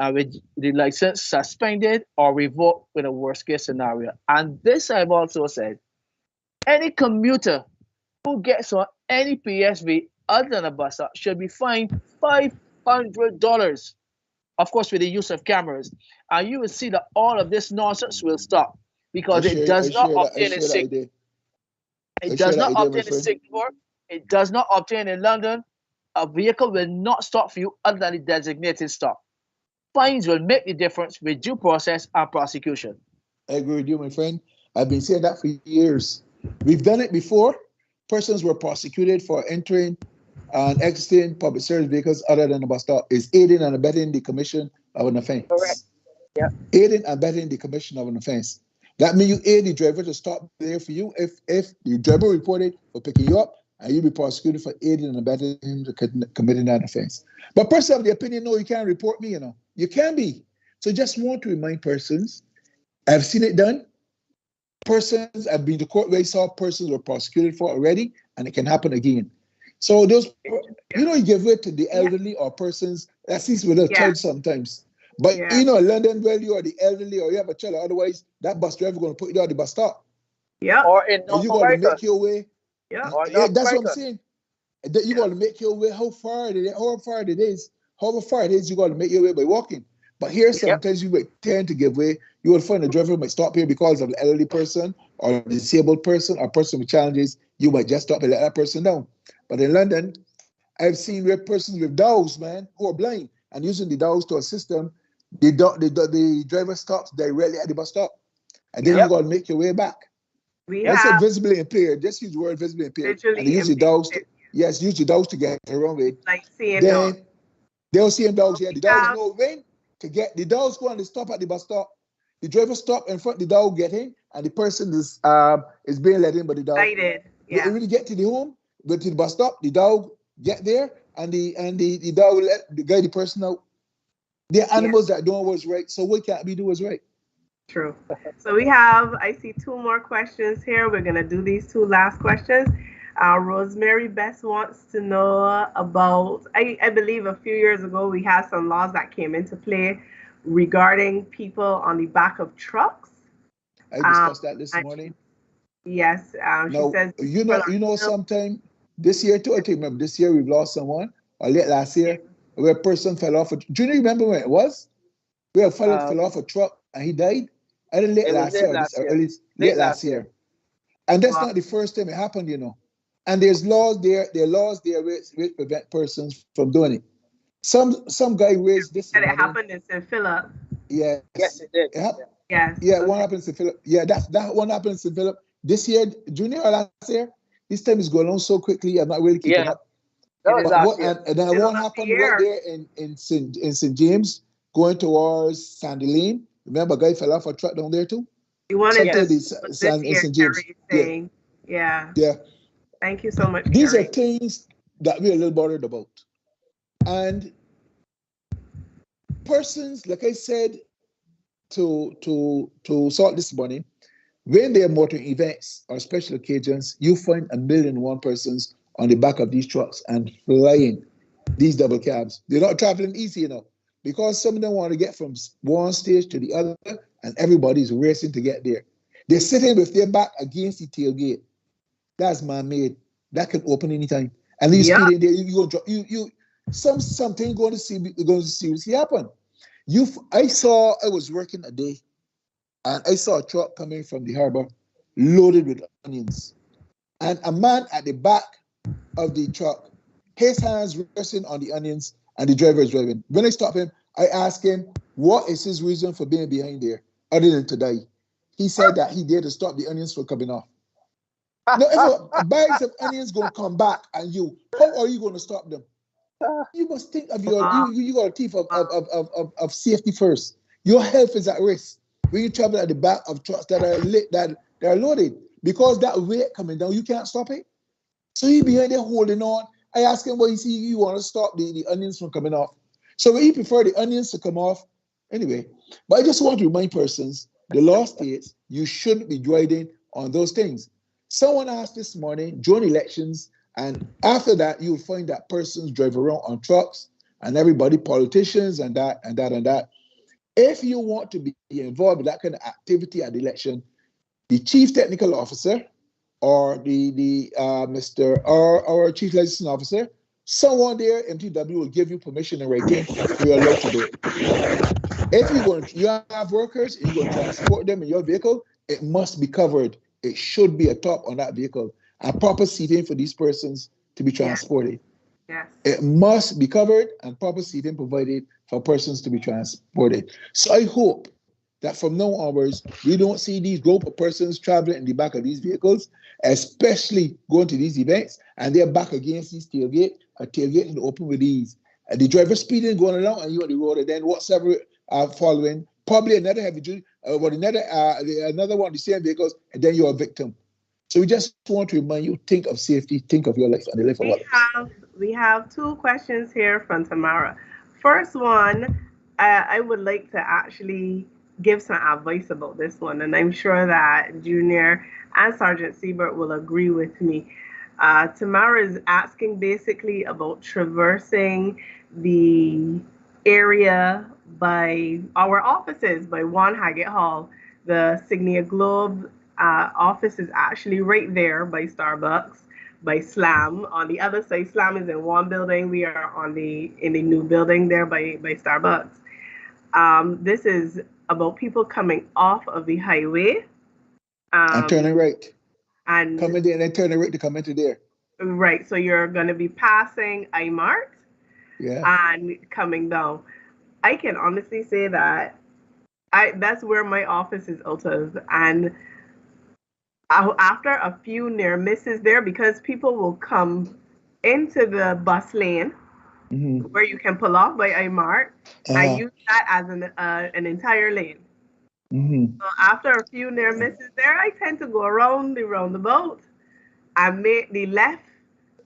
license suspended or revoked in a worst case scenario. And this I've also said, any commuter who gets on any PSV other than a bus stop should be fined $500, of course, with the use of cameras. And you will see that all of this nonsense will stop because it does not obtain a signal. It does not obtain a signal. It does not obtain in London. A vehicle will not stop for you other than the designated stop. Fines will make the difference with due process and prosecution. I agree with you, my friend. I've been saying that for years. We've done it before. Persons were prosecuted for entering and exiting public service vehicles other than a bus stop is aiding and abetting the commission of an offense. Correct. Yeah. Aiding and abetting the commission of an offense. That means you aid the driver to stop there for you if the driver reported for picking you up, and you'll be prosecuted for aiding and abetting him to committing that offense. But persons have the opinion, no, you can't report me, you know. You can be. So just want to remind persons, I've seen it done. Persons, I've been to court where I saw persons were prosecuted for already, and it can happen again. So those, you know, you give way to the elderly or persons, at least with a child sometimes. But, you know, London, where you are the elderly or you have a child, otherwise that bus driver going to put you at the bus stop. Yeah. Or in North you got to make your way. Yeah. That's what I'm saying. You got to make your way. However far it is, you got to make your way by walking. But here, sometimes you might tend to give way. You will find a driver might stop here because of an elderly person or a disabled person or a person with challenges. You might just stop and let that person down. But in London, I've seen where persons with dogs, man, who are blind and using the dogs to assist them, the driver stops directly at the bus stop. And then you got to make your way back. I said visibly impaired. Just use the word visibly impaired. And use the dogs. Use the dogs to get around with. Like seeing dogs. They'll see dogs. Yeah, the dogs know when to get. The dogs go and they stop at the bus stop. The driver stop in front. The dog get in, and the person is being let in by the dog. Excited. Yeah. They really get to the home, go to the bus stop. The dog get there, and the dog will let the person out. They're animals that don't know what's right. So what can't we do what's right? True. So I see 2 more questions here. We're gonna do these 2 last questions. Rosemary Best wants to know about, I believe a few years ago, we had some laws that came into play regarding people on the back of trucks. I discussed that this morning. Yes. She says, sometimes This year too, I can't remember. This year we've lost someone, or late last year, where a person fell off. Do you remember when it was? Where a fellow fell off a truck and he died? I didn't late last year, or at least late last year. And that's not the first time it happened, you know. And there's laws there. There are laws there which prevent persons from doing it. Some guy raised this. And it happened in St. Philip. Yes. Yes, it did. Yes. Yeah, one happened in St. Philip. Yeah, that one happened in St. Philip. This year, Junior, or last year, this time is going on so quickly. I'm not really keeping up. And then one happened right there in St. James, going towards Sandy Lane. Remember, a guy fell off a truck down there too. You wanted this in St. James. Yeah. Thank you so much. These are things that we're a little bothered about. And persons, like I said to Salt this morning, when there are motoring events or special occasions, you find 1,000,001 persons on the back of these trucks and flying these double cabs. They're not traveling easy enough because some of them want to get from one stage to the other and everybody's racing to get there. They're sitting with their back against the tailgate. That's man-made. That can open anytime. And you speed in there, something going to seriously happen. I was working a day and I saw a truck coming from the harbor loaded with onions. And a man at the back of the truck, his hands resting on the onions and the driver is driving. When I stopped him, I asked him, what is his reason for being behind there other than to die? He said that he did to stop the onions from coming off. Now, if a bags of onions going to come back and how are you going to stop them? You must think of you got to think of safety first. Your health is at risk when you travel at the back of trucks that are loaded, because that weight coming down, you can't stop it. So he behind there holding on. I asked him, well, you want to stop the onions from coming off. So he prefer the onions to come off anyway. But I just want to remind persons, the law states you shouldn't be driving on those things. Someone asked this morning during elections, and after that, you'll find that persons drive around on trucks and everybody, politicians and that. If you want to be involved with that kind of activity at the election, the chief technical officer or the or chief licensing officer, someone there, MTW, will give you permission and writing for you're allowed to do it. If you have workers and you're going to transport them in your vehicle, it must be covered. It should be a top on that vehicle and proper seating for these persons to be transported. Yes. It must be covered and proper seating provided for persons to be transported. So I hope that from now onwards, we don't see these group of persons traveling in the back of these vehicles, especially going to these events, and they're back against these tailgate and open with these. The driver speeding going along and you on the road, and then whatever following, probably another heavy duty, another one of the same vehicles, and then you're a victim. So we just want to remind you, think of safety, think of your life and the life of others. We have two questions here from Tamara. First one, I would like to actually give some advice about this one, and I'm sure that Junior and Sergeant Siebert will agree with me. Tamara is asking basically about traversing the area by our offices, by 1 Haggett Hall. The Signia Globe office is actually right there by Starbucks, by Slam. On the other side, Slam is in one building. We are in the new building there by Starbucks. This is about people coming off of the highway. And turning right. And coming there and then turning right to come into there. Right, so you're going to be passing iMart and coming down. I can honestly say that that's where my office is out of. And after a few near misses there, because people will come into the bus lane where you can pull off by iMart, I use that as an entire lane. So after a few near misses there, I tend to go around the roundabout and make the left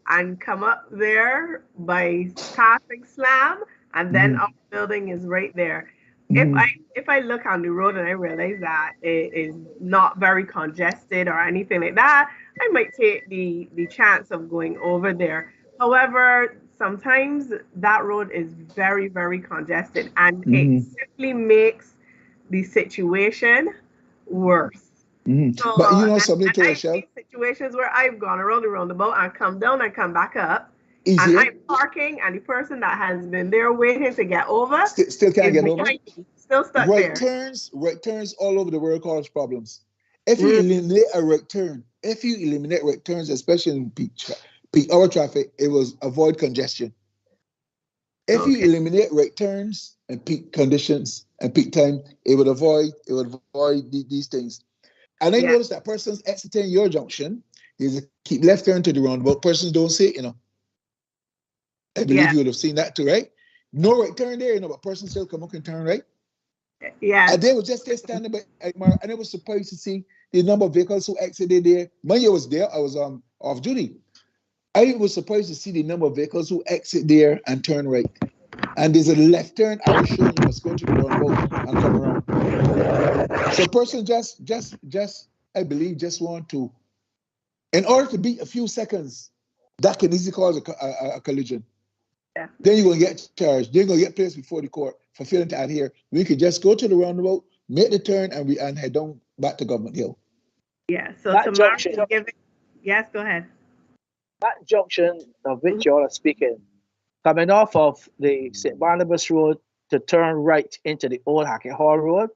and come up there by passing Slam, and then our building is right there. If I look on the road and I realize that it is not very congested or anything like that, I might take the chance of going over there. However, sometimes that road is very, very congested, and it simply makes the situation worse. So, But you know and something to I've Rochelle? seen situations where I've gone around the roundabout and come down and come back up. And Easier. I'm parking, and the person that has been there waiting to get over Still can't is get over. behind me, still stuck Right there. turns all over the world cause problems. If you eliminate a right turn, especially in peak hour traffic, it will avoid congestion. If you eliminate right turns and peak conditions and peak time, it would avoid these things. And I noticed that persons exiting your junction, there's a keep left turn to the roundabout. Persons don't say it, you know. I believe you would have seen that too, right? No right turn there, you know, but persons still come up and turn right. Yeah. And they were just there standing by, and I was surprised to see the number of vehicles who exited there. When I was there, I was off duty. I was surprised to see the number of vehicles who exit there and turn right. And there's a left turn arrow showing you must go to the roundabout and come around. So person just I believe just want to, in order to beat a few seconds, that can easily cause a collision. Yeah. Then you're gonna get charged. Then you're gonna get placed before the court for failing to adhere. We could just go to the roundabout, make the turn, and head down back to Government Hill. Yeah. So That tomorrow, junction, yes, go ahead. that junction of which you all are speaking, coming off of the St. Barnabas Road to turn right into the old Hackett Hall Road,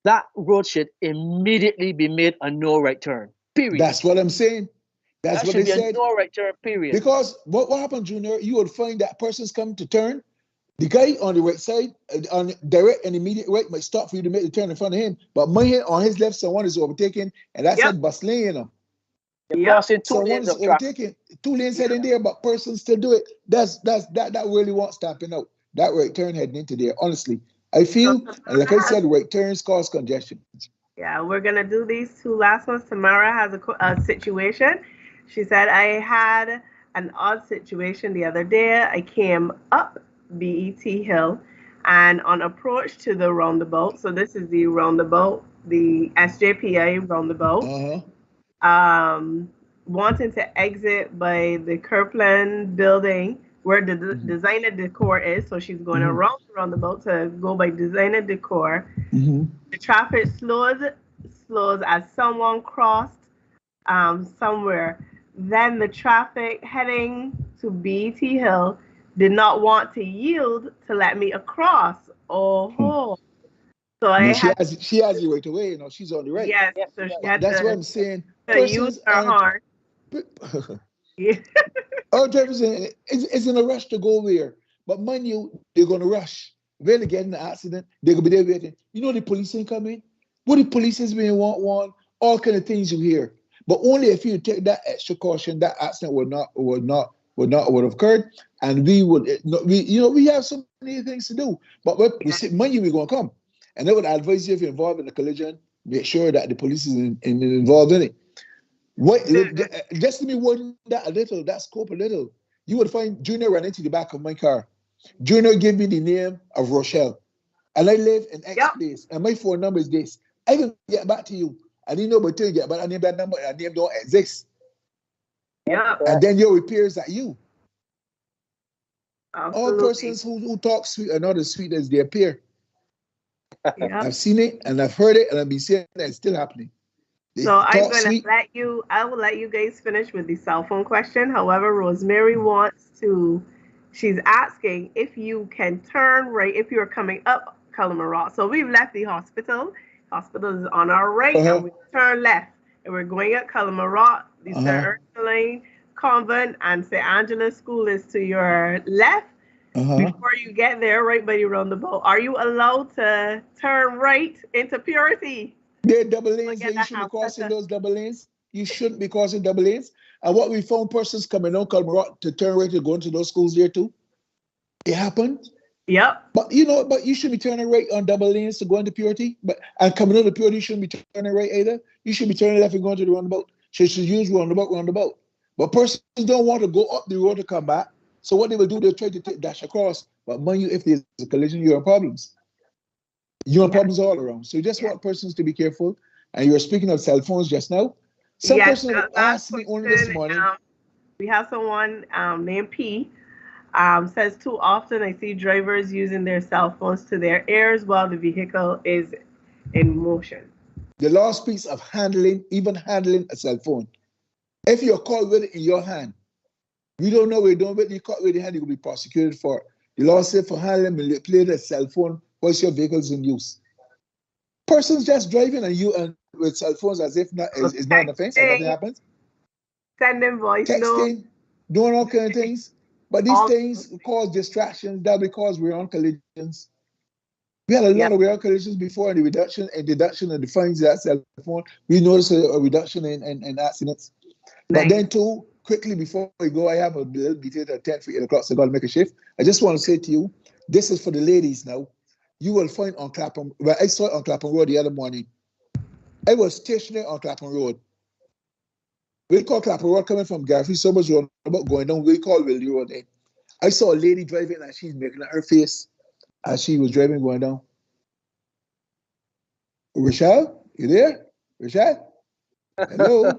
that road should immediately be made a no right turn. Period. That's what I'm saying. That's that what should they be said. A no right turn. Period. Because what happened, Junior? You would find that persons come to turn. The guy on the right side, on direct and immediate right, might stop for you to make the turn in front of him. But on his left, someone is overtaking, and that's a bus lane, you know. Crossing two Someone lanes is of traffic. overtaking, 2 lanes heading there, but persons still do it. That really wants stamping out. That right turn heading into there. Honestly, I feel, and like I said, right turns cause congestion. Yeah, we're gonna do these two last ones. Tamara has a situation. She said, I had an odd situation the other day. I came up BET Hill and on approach to the roundabout. So this is the roundabout, the SJPA roundabout. Wanting to exit by the Kirkland building where the designer decor is. So she's going around the roundabout to go by designer decor. The traffic slows as someone crossed somewhere. Then the traffic heading to BET Hill did not want to yield to let me across. So she has you right away, you know, she's on the right. Yes, so she had that's what I'm saying. To use her horn. Our drivers is in a rush to go where, but mind you, they're gonna rush. Really get in an accident, they're gonna be there waiting. You know the police ain't coming. What the police is being want, all kind of things you hear. But only if you take that extra caution, that accident would have occurred, and we have so many things to do. But we see money, we're gonna come, and I would advise you if you're involved in a collision, make sure that the police is involved in it. Just to be wording that scope a little, you would find Junior ran into the back of my car. Junior gave me the name of Rochelle, and I live in X place, and my phone number is this. I can get back to you. I didn't know about you yet, but I named that number, and I name don't exist. And then your repairs at you. Absolutely. All persons who talk sweet are not as sweet as they appear. I've seen it, and I've heard it, and I've been seeing it, and it's still happening. So I will let you guys finish with the cell phone question. However, Rosemary she's asking if you can turn right if you're coming up Calumet. So we've left the hospital. Hospital is on our right, and we turn left, and we're going up Calumet. The St. Ursuline Convent and St. Angela's School is to your left. Before you get there, right by the roundabout, are you allowed to turn right into Purity? There are double lanes there. You shouldn't be crossing those double lanes. You shouldn't be crossing double lanes. And what we found, persons coming on Calumet to turn right to go into those schools there too. It happened. Yep. But you shouldn't be turning right on double lanes to go into Purity. And coming out of Purity, you shouldn't be turning right either. You should be turning left and going to the roundabout. So you should use roundabout. But persons don't want to go up the road to come back. So what they will do, they'll try to dash across. But mind you, if there's a collision, you're in problems. You have problems all around. So you just want persons to be careful. And you were speaking of cell phones just now. Some person asked me only this morning. We have someone named P. Says too often I see drivers using their cell phones to their ears while the vehicle is in motion. The law speaks of handling, even handling a cell phone. If you're caught with it in your hand, you don't know what you're doing with it, you're caught with your hand, you will be prosecuted for it. The law says for handling, manipulating a cell phone whilst your vehicle's in use. Persons just driving and with cell phones as if it's not an offense and nothing happens. Sending voice Texting, doing all kinds of things. But these things cause distractions. That because we're on collisions. We had a lot of wear collisions before, and the reduction and deduction of the fines of that cell phone. We noticed a reduction in accidents. Nice. But then too, quickly before we go, I have a little detail at 10 for 8 o'clock, so I got to make a shift. I just want to say to you, this is for the ladies now. You will find on Clapham, well, I saw it on Clapham Road the other morning. I was stationary on Clapham Road. We call Clapham Road coming from Garfield Suburbs Road, about going down, we call Willie Road there. I saw a lady driving and she's making her face as she was driving going down. Rochelle, you there? Rochelle? Hello?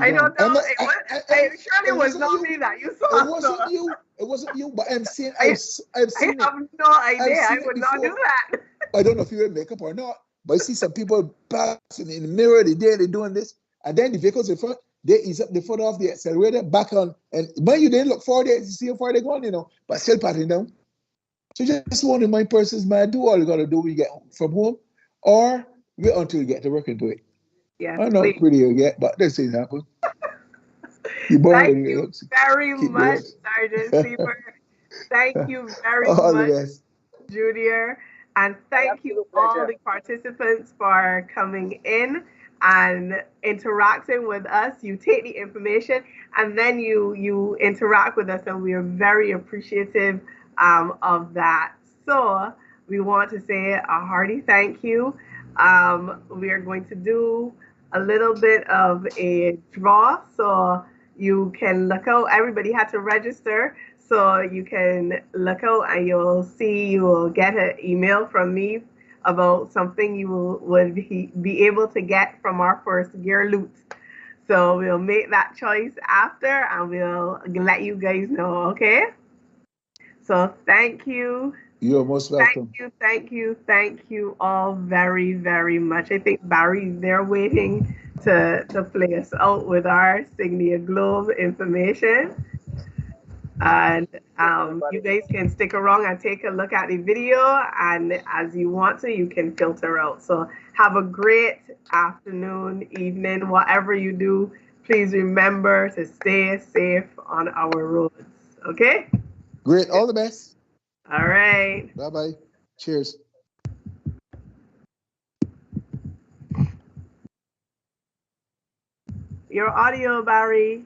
I don't know. It surely was not me that you saw. It wasn't you. It wasn't you. But I'm saying I've seen it. I have no idea. I would not do that. I don't know if you wear makeup or not, but I see some people passing in the mirror. They're doing this, and then the vehicles in front, they ease up the foot off the accelerator, back on, and when you didn't look forward, you see how far they're going, but still patting down. So just one of my persons, man, do all you gotta do when you get home from home, or wait until you get to work and do it. Yeah, I'm not pretty yet, but this things happen. Thank you very much, Sergeant Siebert. Thank you very much, Junior. And thank you all the participants for coming in and interacting with us. You take the information and then you interact with us, and we are very appreciative of that. So we want to say a hearty thank you. We are going to do a little bit of a draw, so you can look out. Everybody had to register, so you can look out and you will get an email from me about something you would be able to get from our first gear loot. So we'll make that choice after and we'll let you guys know, okay? So thank you. You're most welcome. Thank you all very, very much. I think Barry's there waiting to play us out with our Signia Globe information. And you guys can stick around and take a look at the video, and as you want to, you can filter out. So have a great afternoon, evening, whatever you do. Please remember to stay safe on our roads, okay? Great, all the best. All right. Bye-bye. Cheers. Your audio, Barry.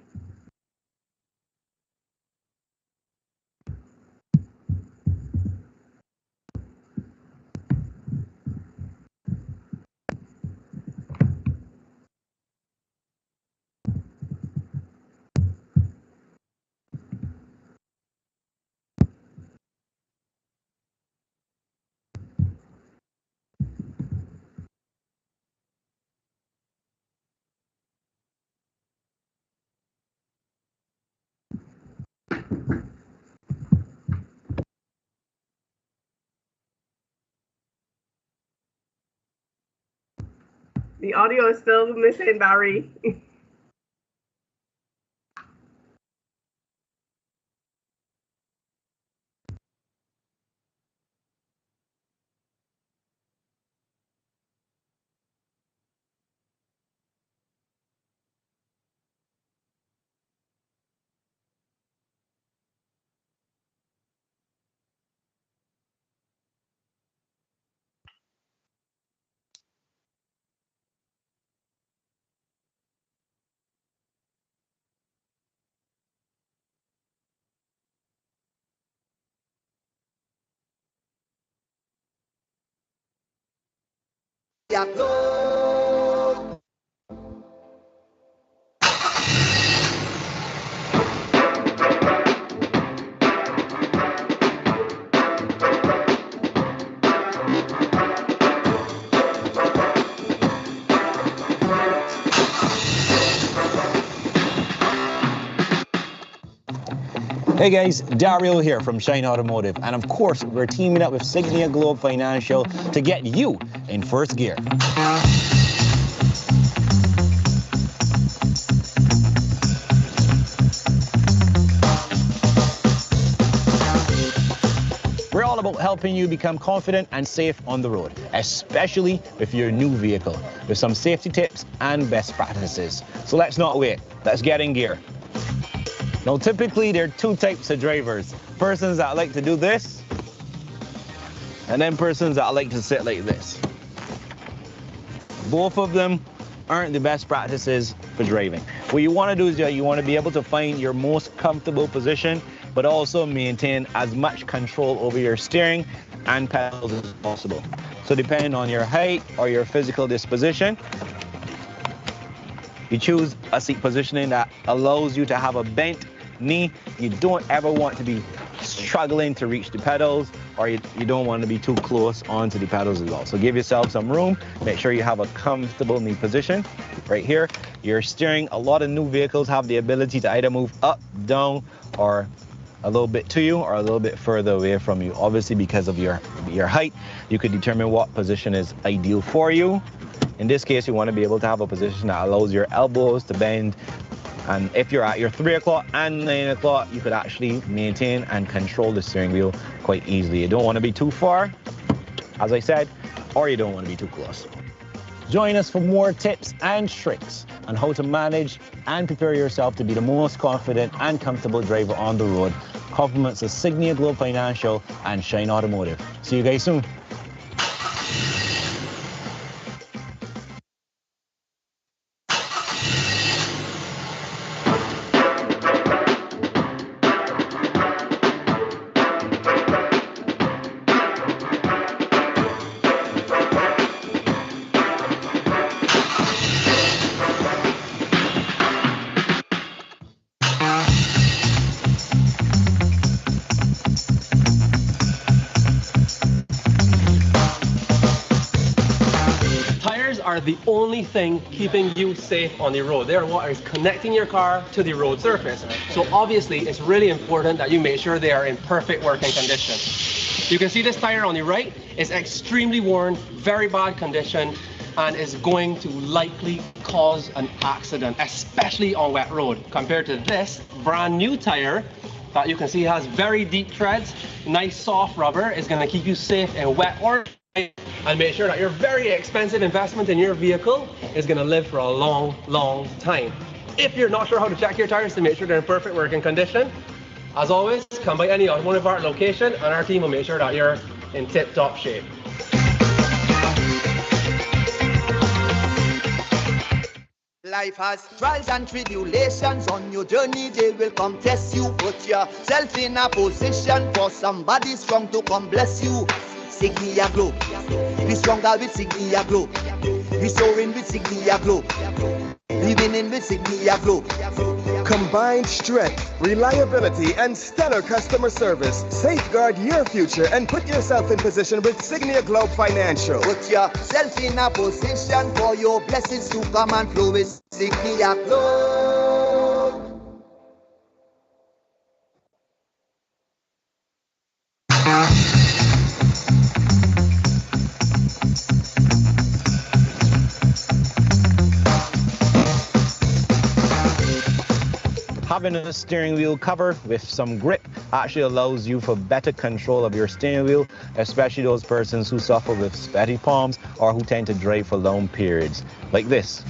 The audio is still missing, Barry. Hey guys, Dario here from Shine Automotive, and of course we're teaming up with Signia Globe Financial to get you in first gear. We're all about helping you become confident and safe on the road, especially with your new vehicle, with some safety tips and best practices. So let's not wait, let's get in gear. Now, typically, there are two types of drivers. Persons that like to do this, and then persons that like to sit like this. Both of them aren't the best practices for driving. What you want to do is you want to be able to find your most comfortable position, but also maintain as much control over your steering and pedals as possible. So depending on your height or your physical disposition, you choose a seat positioning that allows you to have a bent knee. You don't ever want to be struggling to reach the pedals, or you don't want to be too close onto the pedals as well. So give yourself some room. Make sure you have a comfortable knee position. Right here, your steering, a lot of new vehicles have the ability to either move up, down, or a little bit to you or a little bit further away from you. Obviously, because of your height, you could determine what position is ideal for you. In this case, you want to be able to have a position that allows your elbows to bend. And if you're at your 3 o'clock and 9 o'clock, you could actually maintain and control the steering wheel quite easily. You don't want to be too far, as I said, or you don't want to be too close. Join us for more tips and tricks on how to manage and prepare yourself to be the most confident and comfortable driver on the road. Compliments of Signia Globe Financial and Shine Automotive. See you guys soon. Are the only thing keeping you safe on the road. They are what is connecting your car to the road surface. So obviously it's really important that you make sure they are in perfect working condition. You can see this tire on the right is extremely worn, very bad condition, and is going to likely cause an accident, especially on wet road, compared to this brand new tire that you can see has very deep treads, nice soft rubber, is going to keep you safe in wet or and make sure that your very expensive investment in your vehicle is going to live for a long, long time. If you're not sure how to check your tires to make sure they're in perfect working condition, as always, come by any automotive art location and our team will make sure that you're in tip-top shape. Life has trials and tribulations. On your journey they will come test you. Put yourself in a position for somebody strong to come bless you. Signia Globe, be stronger with Signia Globe, be soaring with Signia Globe, be winning with Signia Globe. Combined strength, reliability, and stellar customer service. Safeguard your future and put yourself in position with Signia Globe Financial. Put yourself in a position for your blessings to come and flow with Signia Globe. Having a steering wheel cover with some grip actually allows you for better control of your steering wheel, especially those persons who suffer with sweaty palms or who tend to drive for long periods, like this.